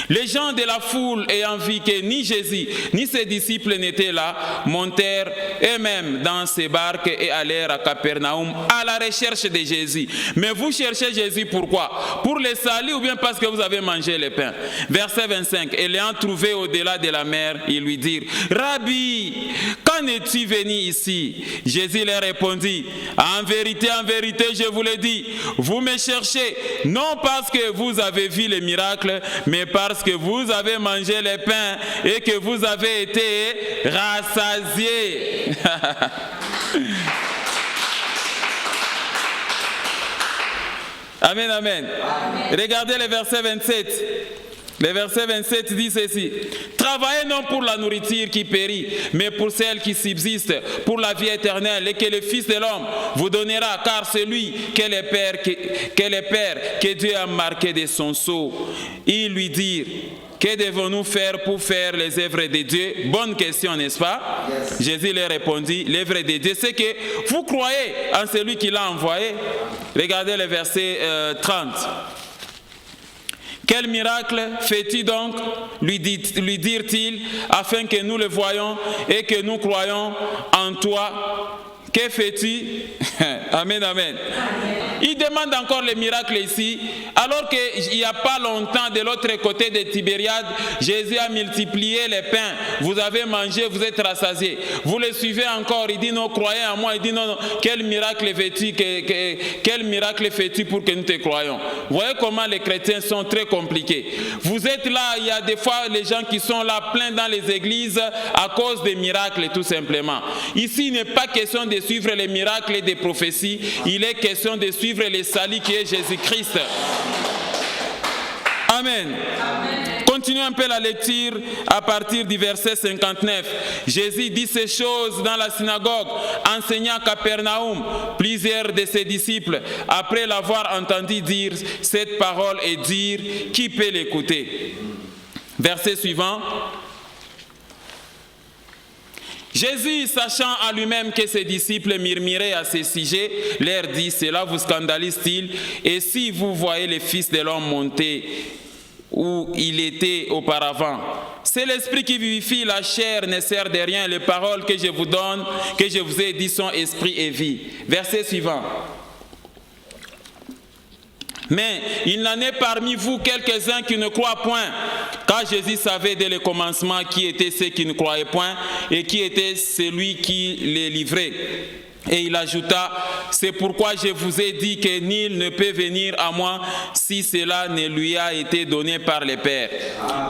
Les gens de la foule, ayant vu que ni Jésus ni ses disciples n'étaient là, montèrent eux-mêmes dans ces barques et allèrent à Capernaum à la recherche de Jésus. Mais vous cherchez Jésus pourquoi? Pour le salut ou bien parce que vous avez mangé les pains? Verset 25. Et l'ayant trouvé au-delà de la mer, ils lui dirent: Rabbi, quand es-tu venu ici? Jésus leur répondit: en vérité, je vous le dis, vous me cherchez non parce que vous avez vu les miracles, mais parce que vous avez mangé les pains et que vous avez été rassasiés. Amen, amen. Regardez le verset 27. Le verset 27 dit ceci: Travaillez non pour la nourriture qui périt, mais pour celle qui subsiste, pour la vie éternelle, et que le Fils de l'homme vous donnera, car celui qu'est le Père que Dieu a marqué de son sceau. Ils lui dirent: que devons-nous faire pour faire les œuvres de Dieu? Bonne question, n'est-ce pas? Yes. Jésus leur répondit: l'œuvre de Dieu, c'est que vous croyez en celui qui l'a envoyé. Regardez le verset 30. Quel miracle fais-tu donc, lui dirent-ils, afin que nous le voyions et que nous croyions en toi? Que fais-tu? Amen, amen. Il demande encore le miracle ici, alors qu'il n'y a pas longtemps, de l'autre côté de Tibériade, Jésus a multiplié les pains. Vous avez mangé, vous êtes rassasiés. Vous le suivez encore, il dit non, croyez en moi. Il dit non, quel miracle fais-tu pour que nous te croyions? Vous voyez comment les chrétiens sont très compliqués. Vous êtes là, il y a des fois les gens qui sont là pleins dans les églises à cause des miracles tout simplement. Ici, il n'est pas question de suivre les miracles et des prophéties, il est question de suivre le salut qui est Jésus-Christ. Amen. Continuons un peu la lecture à partir du verset 59. Jésus dit ces choses dans la synagogue, enseignant à Capernaum. Plusieurs de ses disciples, après l'avoir entendu dire cette parole et dire: qui peut l'écouter? Verset suivant. Jésus, sachant en lui-même que ses disciples murmuraient à ce sujet, leur dit: cela vous scandalise-t-il? Et si vous voyez le Fils de l'homme monter où il était auparavant, c'est l'esprit qui vivifie, la chair ne sert de rien. Les paroles que je vous donne, que je vous ai dit, sont esprit et vie. Verset suivant. Mais il n'en est parmi vous quelques-uns qui ne croient point, car Jésus savait dès le commencement qui étaient ceux qui ne croyaient point et qui était celui qui les livrait. Et il ajouta: c'est pourquoi je vous ai dit que nul ne peut venir à moi si cela ne lui a été donné par le Père.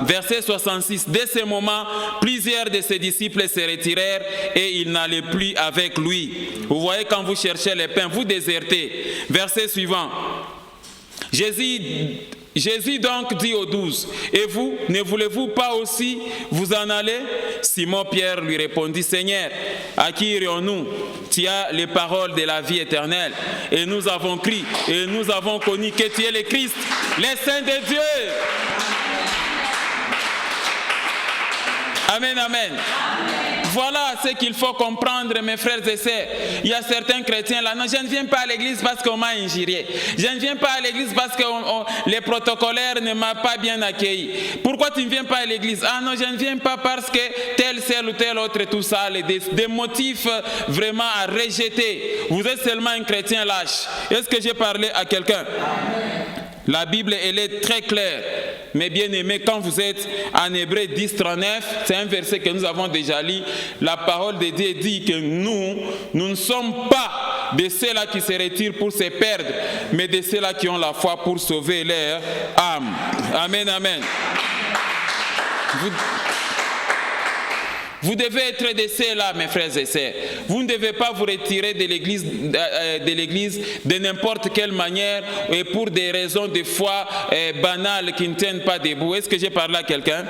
Verset 66. Dès ce moment, plusieurs de ses disciples se retirèrent et ils n'allaient plus avec lui. Vous voyez, quand vous cherchez les pains, vous désertez. Verset suivant. Jésus donc dit aux 12: et vous, ne voulez-vous pas aussi vous en aller? Simon-Pierre lui répondit: Seigneur, à qui irions-nous? Tu as les paroles de la vie éternelle. Et nous avons crié, et nous avons connu que tu es le Christ, le Saint de Dieu. Amen, amen. Voilà ce qu'il faut comprendre, mes frères et sœurs. Il y a certains chrétiens là: non, je ne viens pas à l'église parce qu'on m'a injurié. Je ne viens pas à l'église parce que les protocolaires ne m'ont pas bien accueilli. Pourquoi tu ne viens pas à l'église? Ah non, je ne viens pas parce que tel ou tel autre, tout ça, des motifs vraiment à rejeter. Vous êtes seulement un chrétien lâche. Est-ce que j'ai parlé à quelqu'un? La Bible, elle est très claire. Mais bien aimé, quand vous êtes en Hébreux 10, 39, c'est un verset que nous avons déjà lu. La parole de Dieu dit que nous ne sommes pas de ceux-là qui se retirent pour se perdre, mais de ceux-là qui ont la foi pour sauver leur âme. Amen, amen. Vous devez être de ceux-là, mes frères et sœurs. Vous ne devez pas vous retirer de l'église de n'importe quelle manière et pour des raisons de foi banales qui ne tiennent pas debout. Est-ce que j'ai parlé à quelqu'un?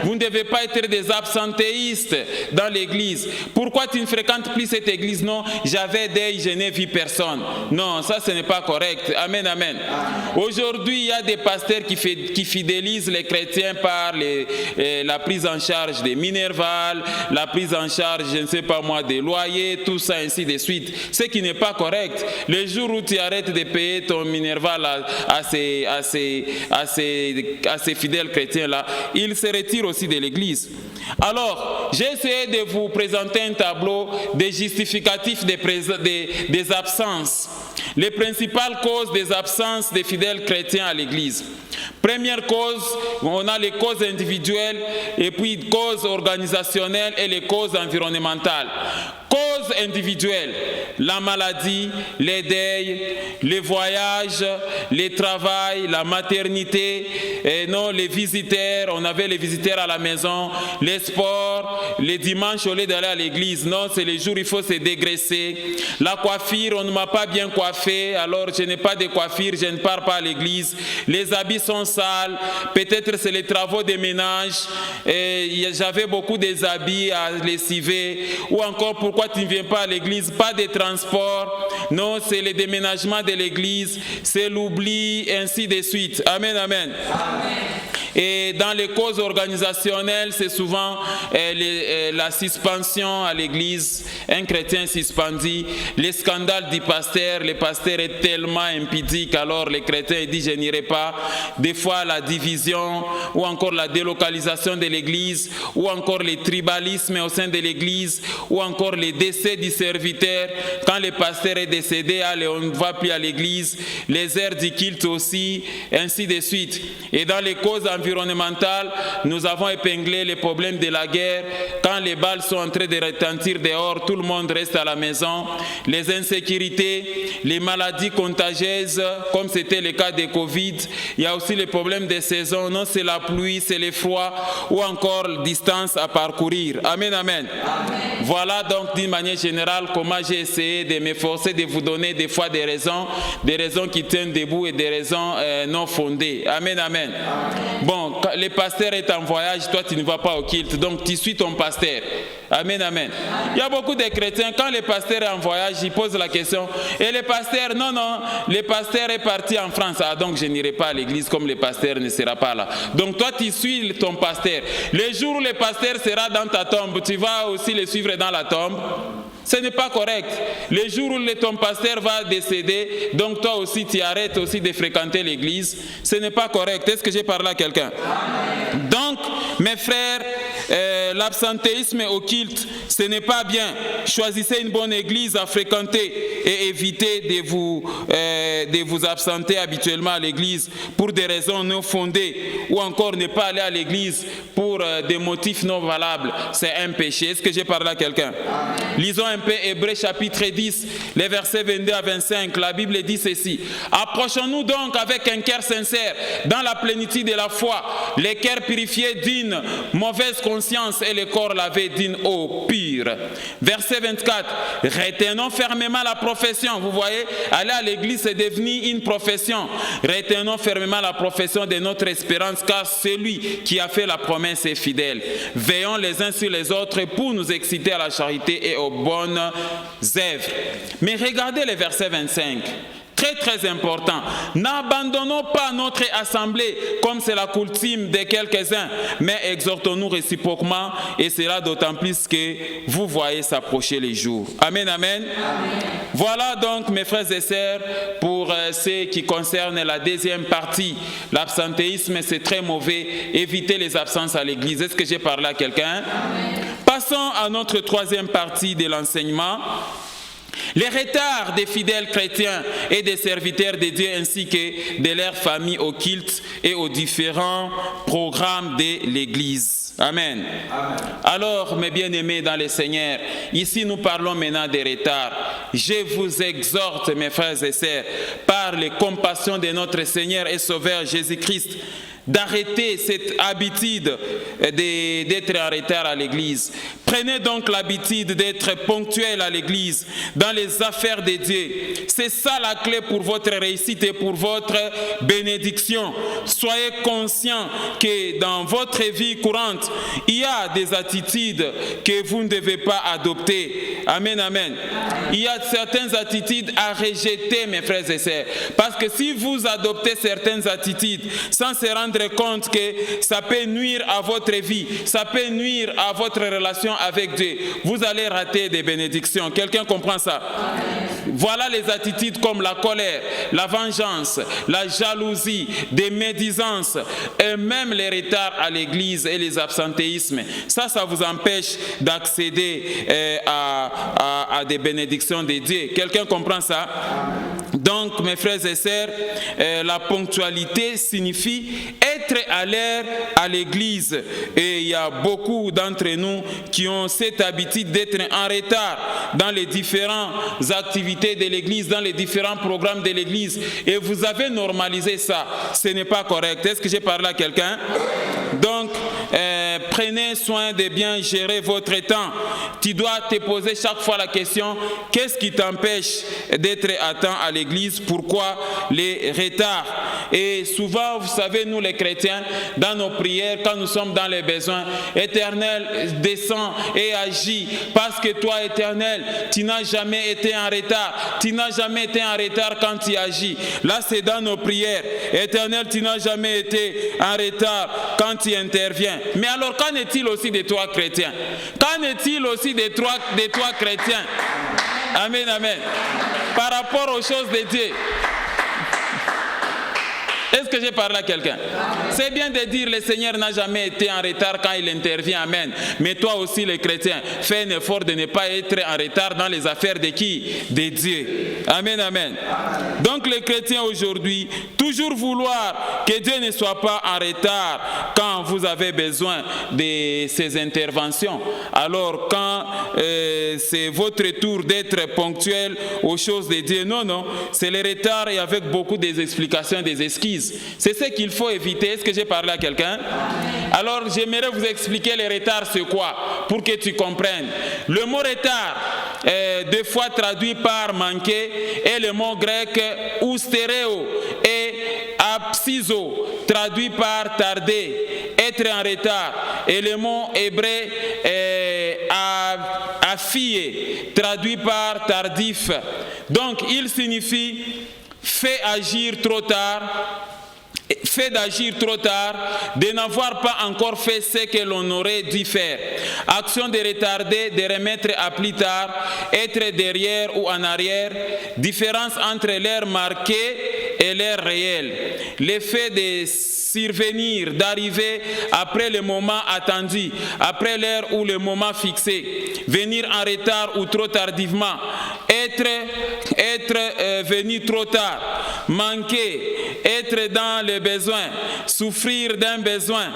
Vous ne devez pas être des absentéistes dans l'église. Pourquoi tu ne fréquentes plus cette église? Non, j'avais deuil, je n'ai vu personne. Non, ça ce n'est pas correct. Amen, amen. Aujourd'hui, il y a des pasteurs qui fidélisent les chrétiens par la prise en charge des Minerval, la prise en charge, je ne sais pas moi, des loyers, tout ça, ainsi de suite. Ce qui n'est pas correct. Le jour où tu arrêtes de payer ton Minerval à ces fidèles chrétiens-là, ils se retirent aussi de l'église. Alors, j'ai essayé de vous présenter un tableau des justificatifs des absences. Les principales causes des absences des fidèles chrétiens à l'église. Première cause, on a les causes individuelles et puis causes organisationnelles et les causes environnementales. Causes individuelles, la maladie, les deuils, les voyages, les travails, la maternité, et non, les visiteurs, on avait les visiteurs à la maison, les sports, les dimanches au lieu d'aller à l'église, non, c'est les jours où il faut se dégraisser. La coiffure, on ne m'a pas bien coiffé, alors je n'ai pas de coiffure, je ne pars pas à l'église. Les habits sont sales, peut-être c'est les travaux de ménage, et j'avais beaucoup des habits à lessiver, ou encore pourquoi tu ne viens pas à l'église, pas de transport, non, c'est le déménagement de l'église, c'est l'oubli, ainsi de suite. Amen, amen. Amen. Et dans les causes organisationnelles, c'est souvent la suspension à l'église, un chrétien suspendu, les scandales du pasteur, le pasteur est tellement impudique, alors les chrétiens disent je n'irai pas, des fois la division, ou encore la délocalisation de l'église, ou encore les tribalismes au sein de l'église, ou encore les décès du serviteur, quand le pasteur est décédé, allez, on ne va plus à l'église, les heures du culte aussi, ainsi de suite. Et dans les causes environnementales, nous avons épinglé les problèmes de la guerre. Quand les balles sont en train de retentir dehors, tout le monde reste à la maison. Les insécurités, les maladies contagieuses, comme c'était le cas de Covid. Il y a aussi les problèmes des saisons. Non, c'est la pluie, c'est le froid, ou encore distance à parcourir. Amen, amen. Amen. Voilà donc d'une manière générale comment j'ai essayé de m'efforcer de vous donner des fois des raisons qui tiennent debout et des raisons non fondées. Amen, amen. Amen. Bon, quand le pasteur est en voyage, toi tu ne vas pas au culte, donc tu suis ton pasteur. Amen, amen. Il y a beaucoup de chrétiens, quand le pasteur est en voyage, ils posent la question, et le pasteur, non, le pasteur est parti en France, ah donc je n'irai pas à l'église comme le pasteur ne sera pas là. Donc toi tu suis ton pasteur. Le jour où le pasteur sera dans ta tombe, tu vas aussi le suivre dans la tombe. Ce n'est pas correct. Le jour où ton pasteur va décéder, donc toi aussi tu arrêtes aussi de fréquenter l'église. Ce n'est pas correct. Est-ce que j'ai parlé à quelqu'un? Donc, mes frères, l'absentéisme au culte, ce n'est pas bien. Choisissez une bonne église à fréquenter et évitez de vous absenter habituellement à l'église pour des raisons non fondées, ou encore ne pas aller à l'église pour des motifs non valables. C'est un péché. Est-ce que j'ai parlé à quelqu'un? Lisons un peu Hébreux chapitre 10, les versets 22 à 25. La Bible dit ceci: approchons-nous donc avec un cœur sincère dans la plénitude de la foi, les cœurs purifiés d'une mauvaise conscience et le corps lavé d'une eau pure. Verset 24, retenons fermement la profession. Vous voyez, aller à l'église c'est devenu une profession. Retenons fermement la profession de notre espérance, car celui qui a fait la promesse est fidèle. Veillons les uns sur les autres pour nous exciter à la charité et aux bonnes œuvres. Mais regardez le verset 25. Très très important. N'abandonnons pas notre assemblée comme c'est la coutume de quelques-uns, mais exhortons-nous réciproquement, et cela d'autant plus que vous voyez s'approcher les jours. Amen, amen. Amen. Voilà donc mes frères et sœurs pour ce qui concerne la deuxième partie. L'absentéisme c'est très mauvais. Évitez les absences à l'église. Est-ce que j'ai parlé à quelqu'un? Passons à notre troisième partie de l'enseignement. Les retards des fidèles chrétiens et des serviteurs de Dieu ainsi que de leurs familles au culte et aux différents programmes de l'Église. Amen. Amen. Alors, mes bien-aimés dans le Seigneur, ici nous parlons maintenant des retards. Je vous exhorte, mes frères et sœurs, par les compassions de notre Seigneur et Sauveur Jésus-Christ, d'arrêter cette habitude d'être en retard à l'église. Prenez donc l'habitude d'être ponctuel à l'église, dans les affaires de Dieu. C'est ça la clé pour votre réussite et pour votre bénédiction. Soyez conscients que dans votre vie courante, il y a des attitudes que vous ne devez pas adopter. Amen, amen. Il y a certaines attitudes à rejeter, mes frères et sœurs. Parce que si vous adoptez certaines attitudes sans se rendre compte que ça peut nuire à votre vie, ça peut nuire à votre relation avec Dieu, vous allez rater des bénédictions. Quelqu'un comprend ça? Voilà les attitudes comme la colère, la vengeance, la jalousie, des médisances et même les retards à l'église et les absentéismes. Ça vous empêche d'accéder à des bénédictions de Dieu. Quelqu'un comprend ça? Donc, mes frères et sœurs, la ponctualité signifie être à l'heure à l'église. Et il y a beaucoup d'entre nous qui ont cette habitude d'être en retard dans les différentes activités de l'église, dans les différents programmes de l'église. Et vous avez normalisé ça. Ce n'est pas correct. Est-ce que j'ai parlé à quelqu'un? Donc, prenez soin de bien gérer votre temps. Tu dois te poser chaque fois la question, qu'est-ce qui t'empêche d'être à temps à l'église? Pourquoi les retards? Et souvent, vous savez, nous les chrétiens, dans nos prières, quand nous sommes dans les besoins, Éternel descend et agit. Parce que toi, Éternel, tu n'as jamais été en retard. Tu n'as jamais été en retard quand tu agis. Là, c'est dans nos prières. Éternel, tu n'as jamais été en retard quand tu interviens. Mais alors, qu'en est-il aussi de toi, chrétien? Qu'en est-il aussi de toi, chrétien? Amen, amen. Par rapport aux choses de Dieu. Est-ce que j'ai parlé à quelqu'un? C'est bien de dire le Seigneur n'a jamais été en retard quand il intervient. Amen. Mais toi aussi, les chrétiens, fais un effort de ne pas être en retard dans les affaires de qui? De Dieu. Amen, amen. Donc les chrétiens aujourd'hui, toujours vouloir que Dieu ne soit pas en retard quand vous avez besoin de ses interventions. Alors quand c'est votre tour d'être ponctuel aux choses de Dieu, non, c'est le retard et avec beaucoup des explications, des esquisses. C'est ce qu'il faut éviter. Est-ce que j'ai parlé à quelqu'un? Alors j'aimerais vous expliquer les retards, c'est quoi, pour que tu comprennes. Le mot retard, deux fois traduit par manquer, est le mot grec oustéréo et absizo, traduit par tarder, être en retard. Et le mot hébreu affié, traduit par tardif. Donc il signifie fait agir trop tard, fait d'agir trop tard, de n'avoir pas encore fait ce que l'on aurait dû faire. Action de retarder, de remettre à plus tard, être derrière ou en arrière, différence entre l'heure marquée et l'heure réelle. L'effet de survenir, d'arriver après le moment attendu, après l'heure ou le moment fixé, venir en retard ou trop tardivement, être venu trop tard, manquer, être dans le besoin, souffrir d'un besoin,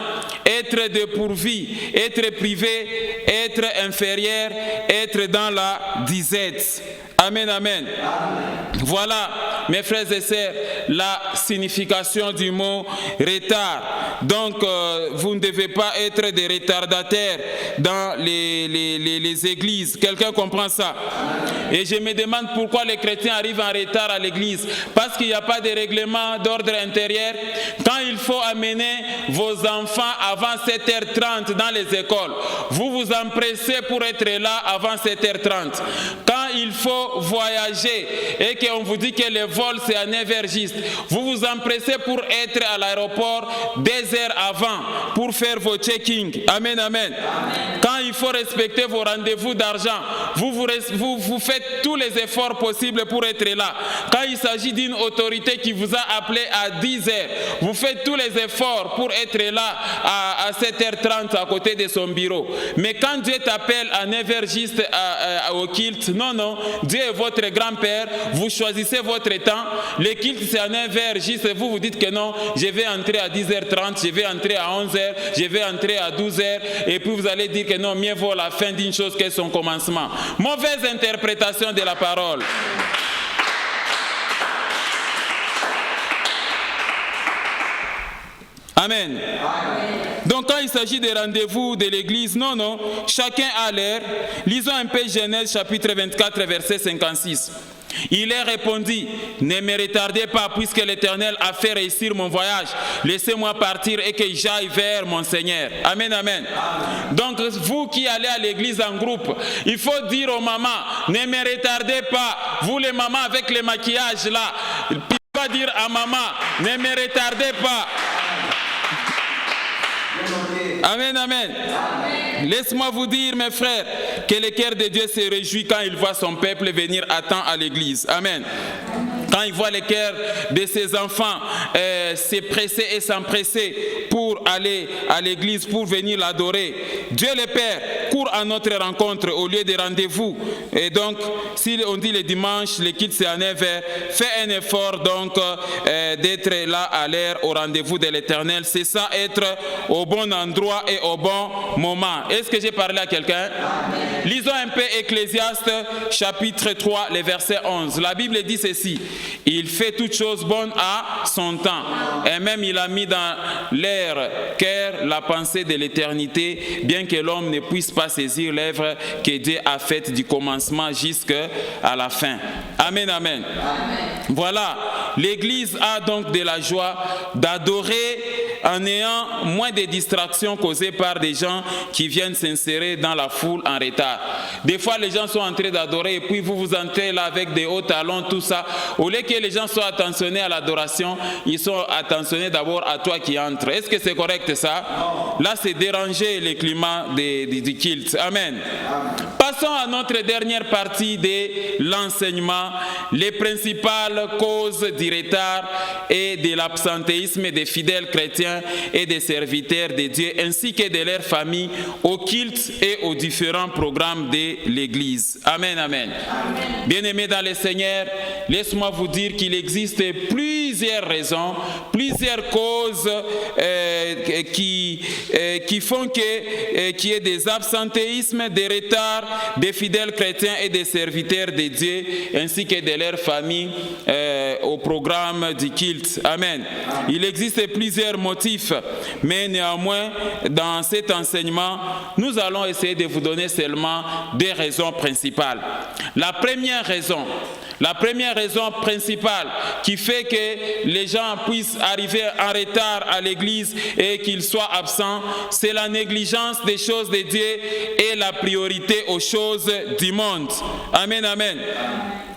être dépourvu, être privé, être inférieur, être dans la disette. Amen, amen. Voilà, mes frères et sœurs, la signification du mot retard. Donc, vous ne devez pas être des retardataires dans les églises. Quelqu'un comprend ça? Et je me demande pourquoi les chrétiens arrivent en retard à l'église. Parce qu'il n'y a pas de règlement d'ordre intérieur. Quand il faut amener vos enfants avant 7h30 dans les écoles, vous vous empressez pour être là avant 7h30. Quand il faut voyager et qu'on vous dit que le vol c'est à 9h juste, vous vous empressez pour être à l'aéroport 2 heures avant pour faire vos check-in. Amen, amen. Quand il faut respecter vos rendez-vous d'argent, vous faites tous les efforts possibles pour être là. Quand il s'agit d'une autorité qui vous a appelé à 10 heures, vous faites tous les efforts pour être là à 7h30 à côté de son bureau. Mais quand Dieu t'appelle à 9h juste au culte, non, Dieu est votre grand-père, vous choisissez votre temps, le culte c'est à 9h juste, vous dites que non, je vais entrer à 10h30, je vais entrer à 11h, je vais entrer à 12h, et puis vous allez dire que non, mieux vaut la fin d'une chose que son commencement. Mauvaise interprétation de la parole. Amen. Donc quand il s'agit des rendez-vous de l'église, non, chacun a l'heure. Lisons un peu Genèse chapitre 24, verset 56. Il leur répondit, ne me retardez pas puisque l'Éternel a fait réussir mon voyage. Laissez-moi partir et que j'aille vers mon Seigneur. Amen, amen. Donc vous qui allez à l'église en groupe, il faut dire aux mamans, ne me retardez pas. Vous les mamans avec les maquillages là, il faut dire à maman, ne me retardez pas. Amen, amen. Laisse-moi vous dire, mes frères, que le cœur de Dieu se réjouit quand il voit son peuple venir à temps à l'église. Amen. Quand il voit le cœur de ses enfants se presser et s'empresser pour aller à l'église, pour venir l'adorer, Dieu le Père court à notre rencontre au lieu de rendez-vous. Et donc, si on dit le dimanche, le culte c'est à 9h, fais un effort donc d'être là à l'heure au rendez-vous de l'Éternel. C'est ça, être au bon endroit et au bon moment. Est-ce que j'ai parlé à quelqu'un? Lisons un peu Ecclésiaste chapitre 3, le verset 11. La Bible dit ceci. Il fait toutes choses bonnes à son temps. Et même il a mis dans leur cœur la pensée de l'éternité, bien que l'homme ne puisse pas saisir l'œuvre que Dieu a faite du commencement jusqu'à la fin. Amen, amen. Voilà, l'Église a donc de la joie d'adorer en ayant moins de distractions causées par des gens qui viennent s'insérer dans la foule en retard. Des fois, les gens sont en train d'adorer et puis vous entrez là avec des hauts talons, tout ça. Au lieu que les gens soient attentionnés à l'adoration, ils sont attentionnés d'abord à toi qui entre. Est-ce que c'est correct ça? Là, c'est déranger le climat du culte. Amen. Passons à notre dernière partie de l'enseignement, les principales causes du retard et de l'absentéisme des fidèles chrétiens et des serviteurs de Dieu, ainsi que de leurs familles, au culte et aux différents programmes de l'Église. Amen, amen. Bien-aimés dans le Seigneur, laisse-moi vous dire qu'il existe plusieurs raisons, plusieurs causes qui font qu'il y ait des absentéismes, des retards des fidèles chrétiens et des serviteurs de Dieu, ainsi que de leurs familles au programme du culte. Amen. Il existe plusieurs motifs, mais néanmoins, dans cet enseignement, nous allons essayer de vous donner seulement des raisons principales. La première raison principale qui fait que les gens puissent arriver en retard à l'église et qu'ils soient absents, c'est la négligence des choses de Dieu et la priorité aux choses du monde. Amen, amen.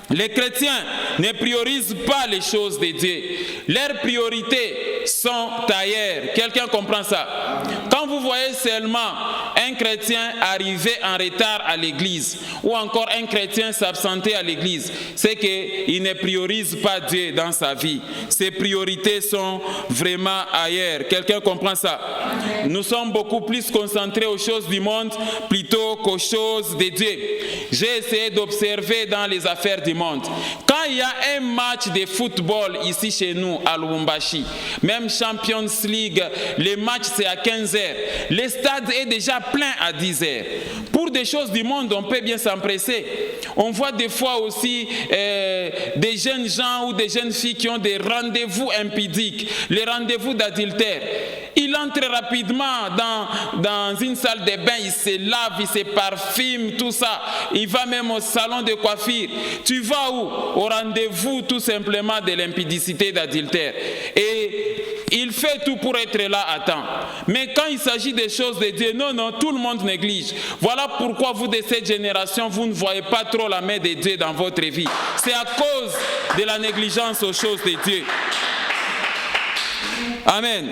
Les chrétiens ne priorisent pas les choses de Dieu. Leurs priorités sont ailleurs. Quelqu'un comprend ça? Quand vous voyez seulement un chrétien arriver en retard à l'église ou encore un chrétien s'absenter à l'église, c'est qu'il ne priorise pas Dieu dans sa vie. Ses priorités sont vraiment ailleurs. Quelqu'un comprend ça? Nous sommes beaucoup plus concentrés aux choses du monde plutôt qu'aux choses de Dieu. J'ai essayé d'observer dans les affaires du monde. Quand il y a un match de football ici chez nous à Lubumbashi, même Champions League, le match c'est à 15h. Le stade est déjà plein à 10h. Pour des choses du monde, on peut bien s'empresser. On voit des fois aussi des jeunes gens ou des jeunes filles qui ont des rendez-vous impudiques, les rendez-vous d'adultère. Il entre rapidement dans une salle de bain, il se lave, il se parfume, tout ça. Il va même au salon de coiffure. Tu vas où? Au rendez-vous tout simplement de l'impudicité d'adultère. Et il fait tout pour être là à temps. Mais quand il s'agit des choses de Dieu, non, tout le monde néglige. Voilà pourquoi vous de cette génération, vous ne voyez pas trop la main de Dieu dans votre vie. C'est à cause de la négligence aux choses de Dieu. Amen.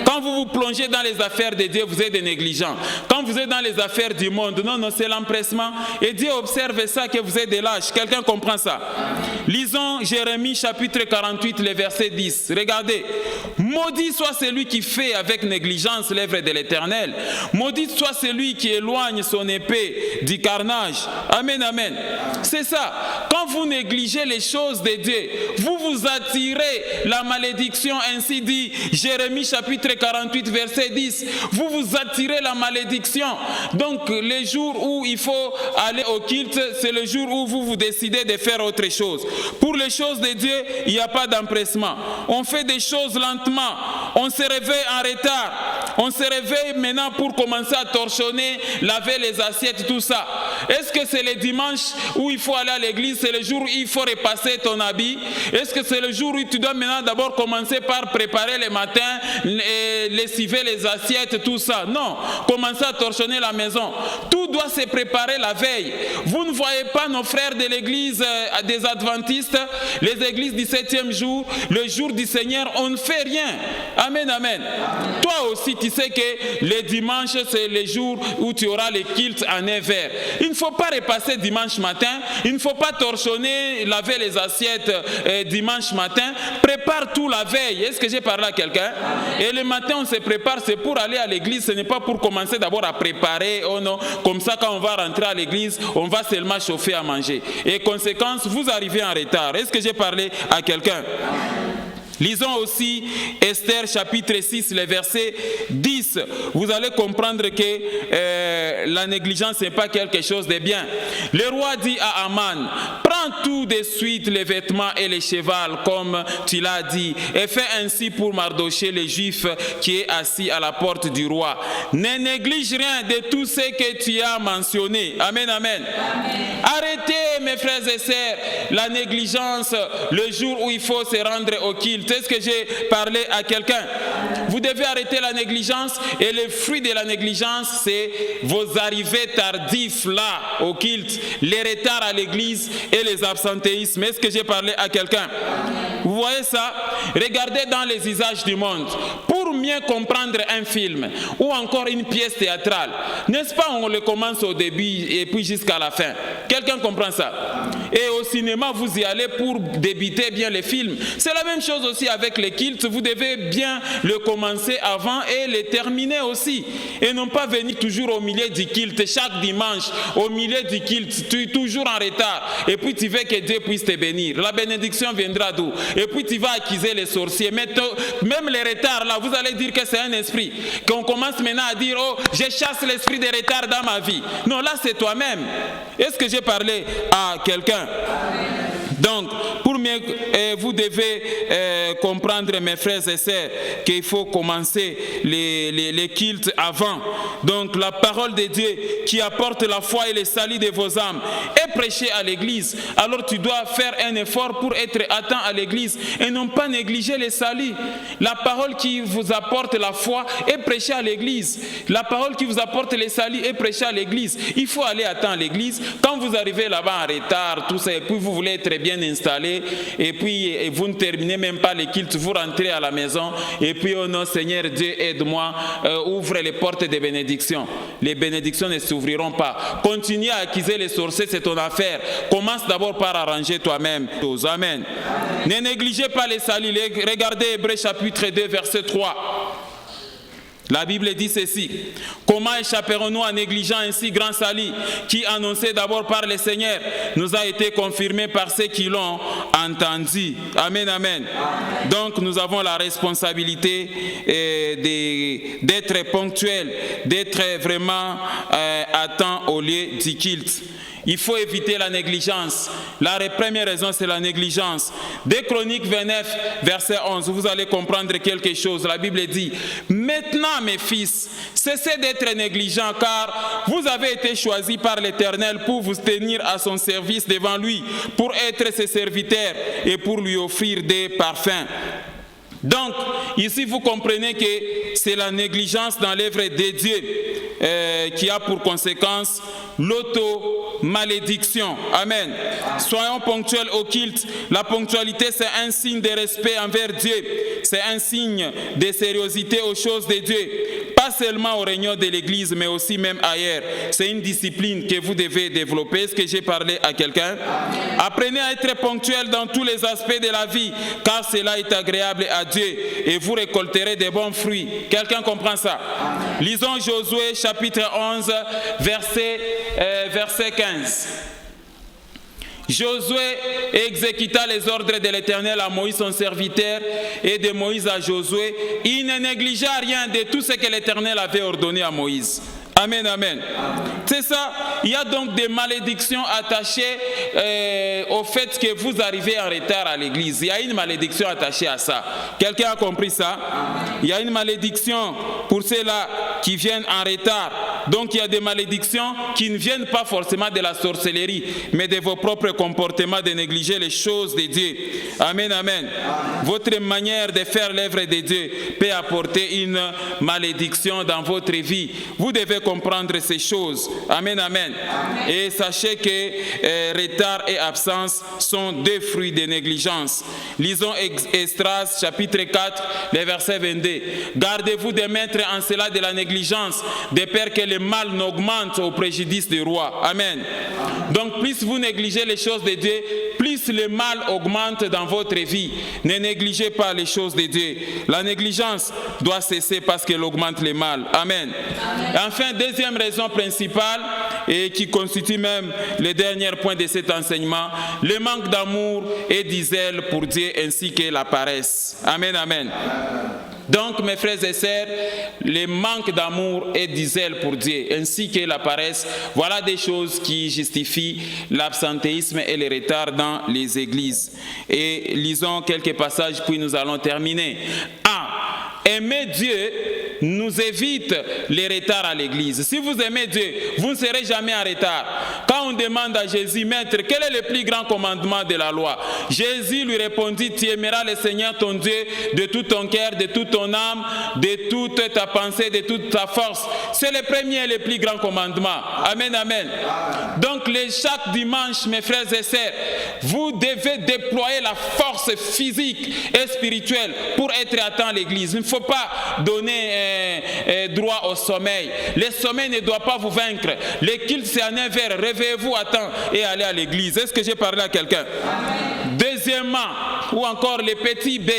Quand vous vous plongez dans les affaires de Dieu, vous êtes des négligents. Quand vous êtes dans les affaires du monde, non, c'est l'empressement. Et Dieu observe ça, que vous êtes des lâches. Quelqu'un comprend ça? Lisons Jérémie chapitre 48, le verset 10. Regardez. Maudit soit celui qui fait avec négligence l'œuvre de l'Éternel. Maudit soit celui qui éloigne son épée du carnage. Amen, amen. C'est ça. Quand vous négligez les choses de Dieu, vous vous attirez la malédiction, ainsi dit Jérémie chapitre 48 verset 10. Vous vous attirez la malédiction. Donc les jours où il faut aller au culte, c'est le jour où vous décidez de faire autre chose. Pour les choses de Dieu, il n'y a pas d'empressement. On fait des choses lentement. on se réveille en retard. On se réveille maintenant pour commencer à torchonner, laver les assiettes, tout ça. Est-ce que c'est le dimanche où il faut aller à l'église? C'est le jour où il faut repasser ton habit? Est-ce que c'est le jour où tu dois maintenant d'abord commencer par préparer le matin, lessiver les assiettes, tout ça? Non. Commencer à torchonner la maison. Tout doit se préparer la veille. Vous ne voyez pas nos frères de l'église des adventistes, les églises du 7e jour, le jour du Seigneur, on ne fait rien. Amen, amen. Toi aussi, tu sais que le dimanche, c'est le jour où tu auras les kilts en un verre. Il ne faut pas repasser dimanche matin, il ne faut pas torchonner, laver les assiettes dimanche matin. Prépare tout la veille. Est-ce que j'ai parlé à quelqu'un? Et le matin, on se prépare, c'est pour aller à l'église, ce n'est pas pour commencer d'abord à préparer. Oh non, comme ça, quand on va rentrer à l'église, on va seulement chauffer à manger. Et conséquence, vous arrivez en retard. Est-ce que j'ai parlé à quelqu'un? Lisons aussi Esther chapitre 6, le verset 10. Vous allez comprendre que la négligence n'est pas quelque chose de bien. Le roi dit à Aman, prends tout de suite les vêtements et les chevaux comme tu l'as dit, et fais ainsi pour Mardochée le juif qui est assis à la porte du roi. Ne néglige rien de tout ce que tu as mentionné. Amen, amen. Amen. Arrêtez mes frères et sœurs la négligence le jour où il faut se rendre au culte. Est-ce que j'ai parlé à quelqu'un? Vous devez arrêter la négligence, et le fruit de la négligence, c'est vos arrivées tardives là au culte, les retards à l'église et les absentéismes. Est-ce que j'ai parlé à quelqu'un? Vous voyez ça? Regardez dans les usages du monde. Pour mieux comprendre un film ou encore une pièce théâtrale, n'est-ce pas, on le commence au début et puis jusqu'à la fin. Quelqu'un comprend ça? Et au cinéma, vous y allez pour débuter bien les films. C'est la même chose aussi avec les cultes. Vous devez bien le commencer avant et le terminer aussi. Et non pas venir toujours au milieu du culte, chaque dimanche, au milieu du culte, tu es toujours en retard. Et puis tu veux que Dieu puisse te bénir. La bénédiction viendra d'où? Et puis tu vas accuser les sorciers. Mais même les retards là, vous allez dire que c'est un esprit. Qu'on commence maintenant à dire, oh, je chasse l'esprit des retards dans ma vie. Non, là c'est toi-même. Est-ce que j'ai parlé à quelqu'un? Donc, pour mieux, vous devez comprendre, mes frères et sœurs, qu'il faut commencer les cultes avant. Donc, la parole de Dieu qui apporte la foi et le salut de vos âmes est prêchée à l'église. Alors, tu dois faire un effort pour être attent à l'église et non pas négliger le salut. La parole qui vous apporte la foi est prêchée à l'église. La parole qui vous apporte le salut est prêchée à l'église. Il faut aller à temps à l'église. Quand vous arrivez là-bas en retard, tout ça, et puis vous voulez être bien installé, et puis vous ne terminez même pas les cultes, vous rentrez à la maison, et puis oh non, Seigneur Dieu, aide-moi, ouvre les portes des bénédictions. Les bénédictions ne s'ouvriront pas. Continue à accuser les sorciers, c'est ton affaire. Commence d'abord par arranger toi-même. Amen. Ne négligez pas les saluts. Regardez Hébreux chapitre 2, verset 3. La Bible dit ceci: comment échapperons-nous en négligeant ainsi grand salut qui, annoncé d'abord par le Seigneur, nous a été confirmé par ceux qui l'ont entendu. Amen, amen. Donc nous avons la responsabilité d'être ponctuels, d'être vraiment à temps au lieu du culte. Il faut éviter la négligence. La première raison, c'est la négligence. Dès Chroniques 29, verset 11, vous allez comprendre quelque chose. La Bible dit: maintenant, mes fils, cessez d'être négligents, car vous avez été choisis par l'Éternel pour vous tenir à son service devant lui, pour être ses serviteurs et pour lui offrir des parfums. Donc, ici, vous comprenez que c'est la négligence dans l'œuvre de Dieu qui a pour conséquence l'auto-malédiction. Amen. Soyons ponctuels au culte. La ponctualité, c'est un signe de respect envers Dieu. C'est un signe de sérieuxité aux choses de Dieu. Pas seulement aux réunions de l'Église, mais aussi même ailleurs. C'est une discipline que vous devez développer. Est-ce que j'ai parlé à quelqu'un? Apprenez à être ponctuel dans tous les aspects de la vie, car cela est agréable à Dieu et vous récolterez de bons fruits. Quelqu'un comprend ça? Lisons Josué chapitre 11, verset 15. Josué exécuta les ordres de l'Éternel à Moïse son serviteur, et de Moïse à Josué. Il ne négligea rien de tout ce que l'Éternel avait ordonné à Moïse. Amen, amen. C'est ça. Il y a donc des malédictions attachées au fait que vous arrivez en retard à l'église. Il y a une malédiction attachée à ça. Quelqu'un a compris ça? Il y a une malédiction pour ceux-là qui viennent en retard. Donc il y a des malédictions qui ne viennent pas forcément de la sorcellerie, mais de vos propres comportements de négliger les choses de Dieu. Amen, amen. Votre manière de faire l'œuvre de Dieu peut apporter une malédiction dans votre vie. Vous devez comprendre ces choses. Amen, amen. Et sachez que retard et absence sont deux fruits de négligence. Lisons Esdras chapitre 4, le verset 22. Gardez-vous de mettre en cela de la négligence, de peur que le mal n'augmente au préjudice du roi. Amen. Donc plus vous négligez les choses de Dieu, plus le mal augmente dans votre vie. Ne négligez pas les choses de Dieu. La négligence doit cesser parce qu'elle augmente le mal. Amen. Enfin, deuxième raison principale, et qui constitue même le dernier point de cet enseignement, le manque d'amour et du zèle pour Dieu ainsi que la paresse. Amen, amen. Donc, mes frères et sœurs, le manque d'amour et du zèle pour Dieu, ainsi que la paresse, voilà des choses qui justifient l'absentéisme et les retards dans les églises. Et lisons quelques passages, puis nous allons terminer. Aimer Dieu nous évite les retards à l'église. Si vous aimez Dieu, vous ne serez jamais en retard. Quand on demande à Jésus, Maître, quel est le plus grand commandement de la loi? Jésus lui répondit, tu aimeras le Seigneur ton Dieu de tout ton cœur, de toute ton âme, de toute ta pensée, de toute ta force. C'est le premier et le plus grand commandement. Amen, amen. Donc chaque dimanche, mes frères et sœurs, vous devez déployer la force physique et spirituelle pour être à temps à l'église. Il ne faut pas donner droit au sommeil. Le sommeil ne doit pas vous vaincre. Le culte, c'est à 9h. Réveillez-vous à temps et allez à l'église. Est-ce que j'ai parlé à quelqu'un? Deuxièmement, ou encore les petits B,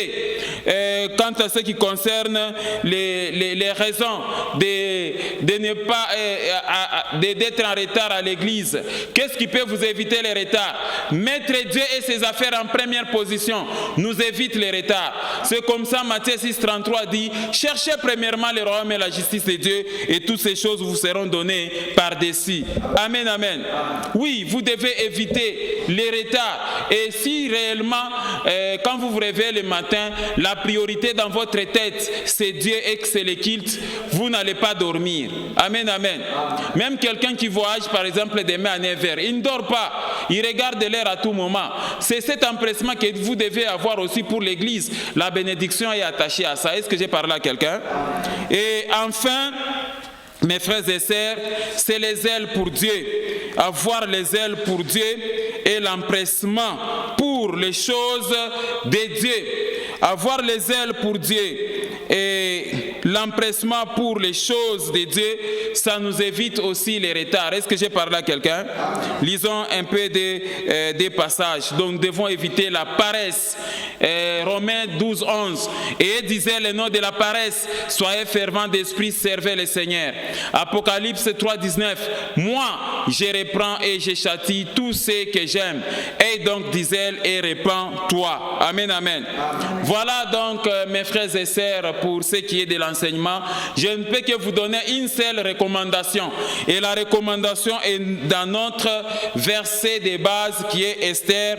quant à ce qui concerne les raisons de ne pas d'être en retard à l'église. Qu'est-ce qui peut vous éviter les retards? Mettre Dieu et ses affaires en première position nous évite les retards. C'est comme ça Matthieu 6,33 dit, cherchez premièrement le royaume et la justice de Dieu et toutes ces choses vous seront données par-dessus. Amen, amen. Oui, vous devez éviter les retards. Et si réellement, quand vous vous réveillez le matin, la priorité dans votre tête, c'est Dieu et que c'est le culte, vous n'allez pas dormir. Amen, amen. Même quelqu'un qui voyage, par exemple, demain à 9h, il ne dort pas. Il regarde l'heure à tout moment. C'est cet empressement que vous devez avoir aussi pour l'église. La bénédiction est attachée à ça. Est-ce que j'ai parlé à quelqu'un? Et enfin, mes frères et sœurs, c'est les zèles pour Dieu. Avoir les zèles pour Dieu et l'empressement pour les choses de Dieu. Avoir les zèles pour Dieu et l'empressement pour les choses de Dieu, ça nous évite aussi les retards. Est-ce que j'ai parlé à quelqu'un? Lisons un peu des passages. Donc nous devons éviter la paresse. Romains 12, 11. Et il disait le nom de la paresse, soyez fervents d'esprit, servez le Seigneur. Apocalypse 3, 19. Moi, je reprends et je châtie tous ceux que j'aime. Et donc disait et répands-toi. Amen, amen. Voilà donc mes frères et sœurs pour ce qui est de l'enseignement. Je ne peux que vous donner une seule recommandation. Et la recommandation est dans notre verset de base qui est Esdras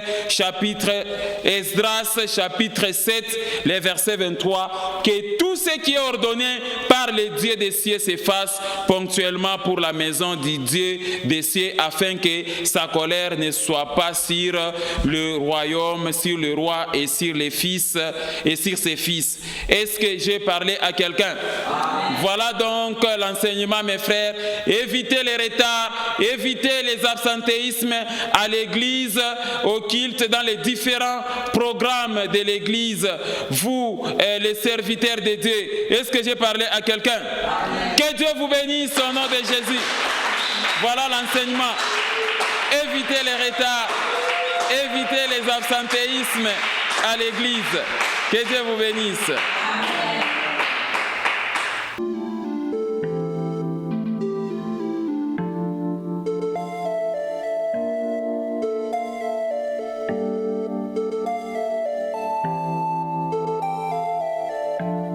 chapitre 7, le verset 23, que tout ce qui est ordonné par le Dieu des cieux se fasse ponctuellement pour la maison du Dieu des cieux, afin que sa colère ne soit pas sur le royaume, sur le roi et sur les fils et sur ses fils. Est-ce que j'ai parlé à quelqu'un? Voilà donc l'enseignement, mes frères. Évitez les retards, évitez les absentéismes à l'église, au culte, dans les différents programmes de l'église. Vous, les serviteurs de Dieu, est-ce que j'ai parlé à quelqu'un? Que Dieu vous bénisse au nom de Jésus. Voilà l'enseignement. Évitez les retards, évitez les absentéismes à l'église. Que Dieu vous bénisse.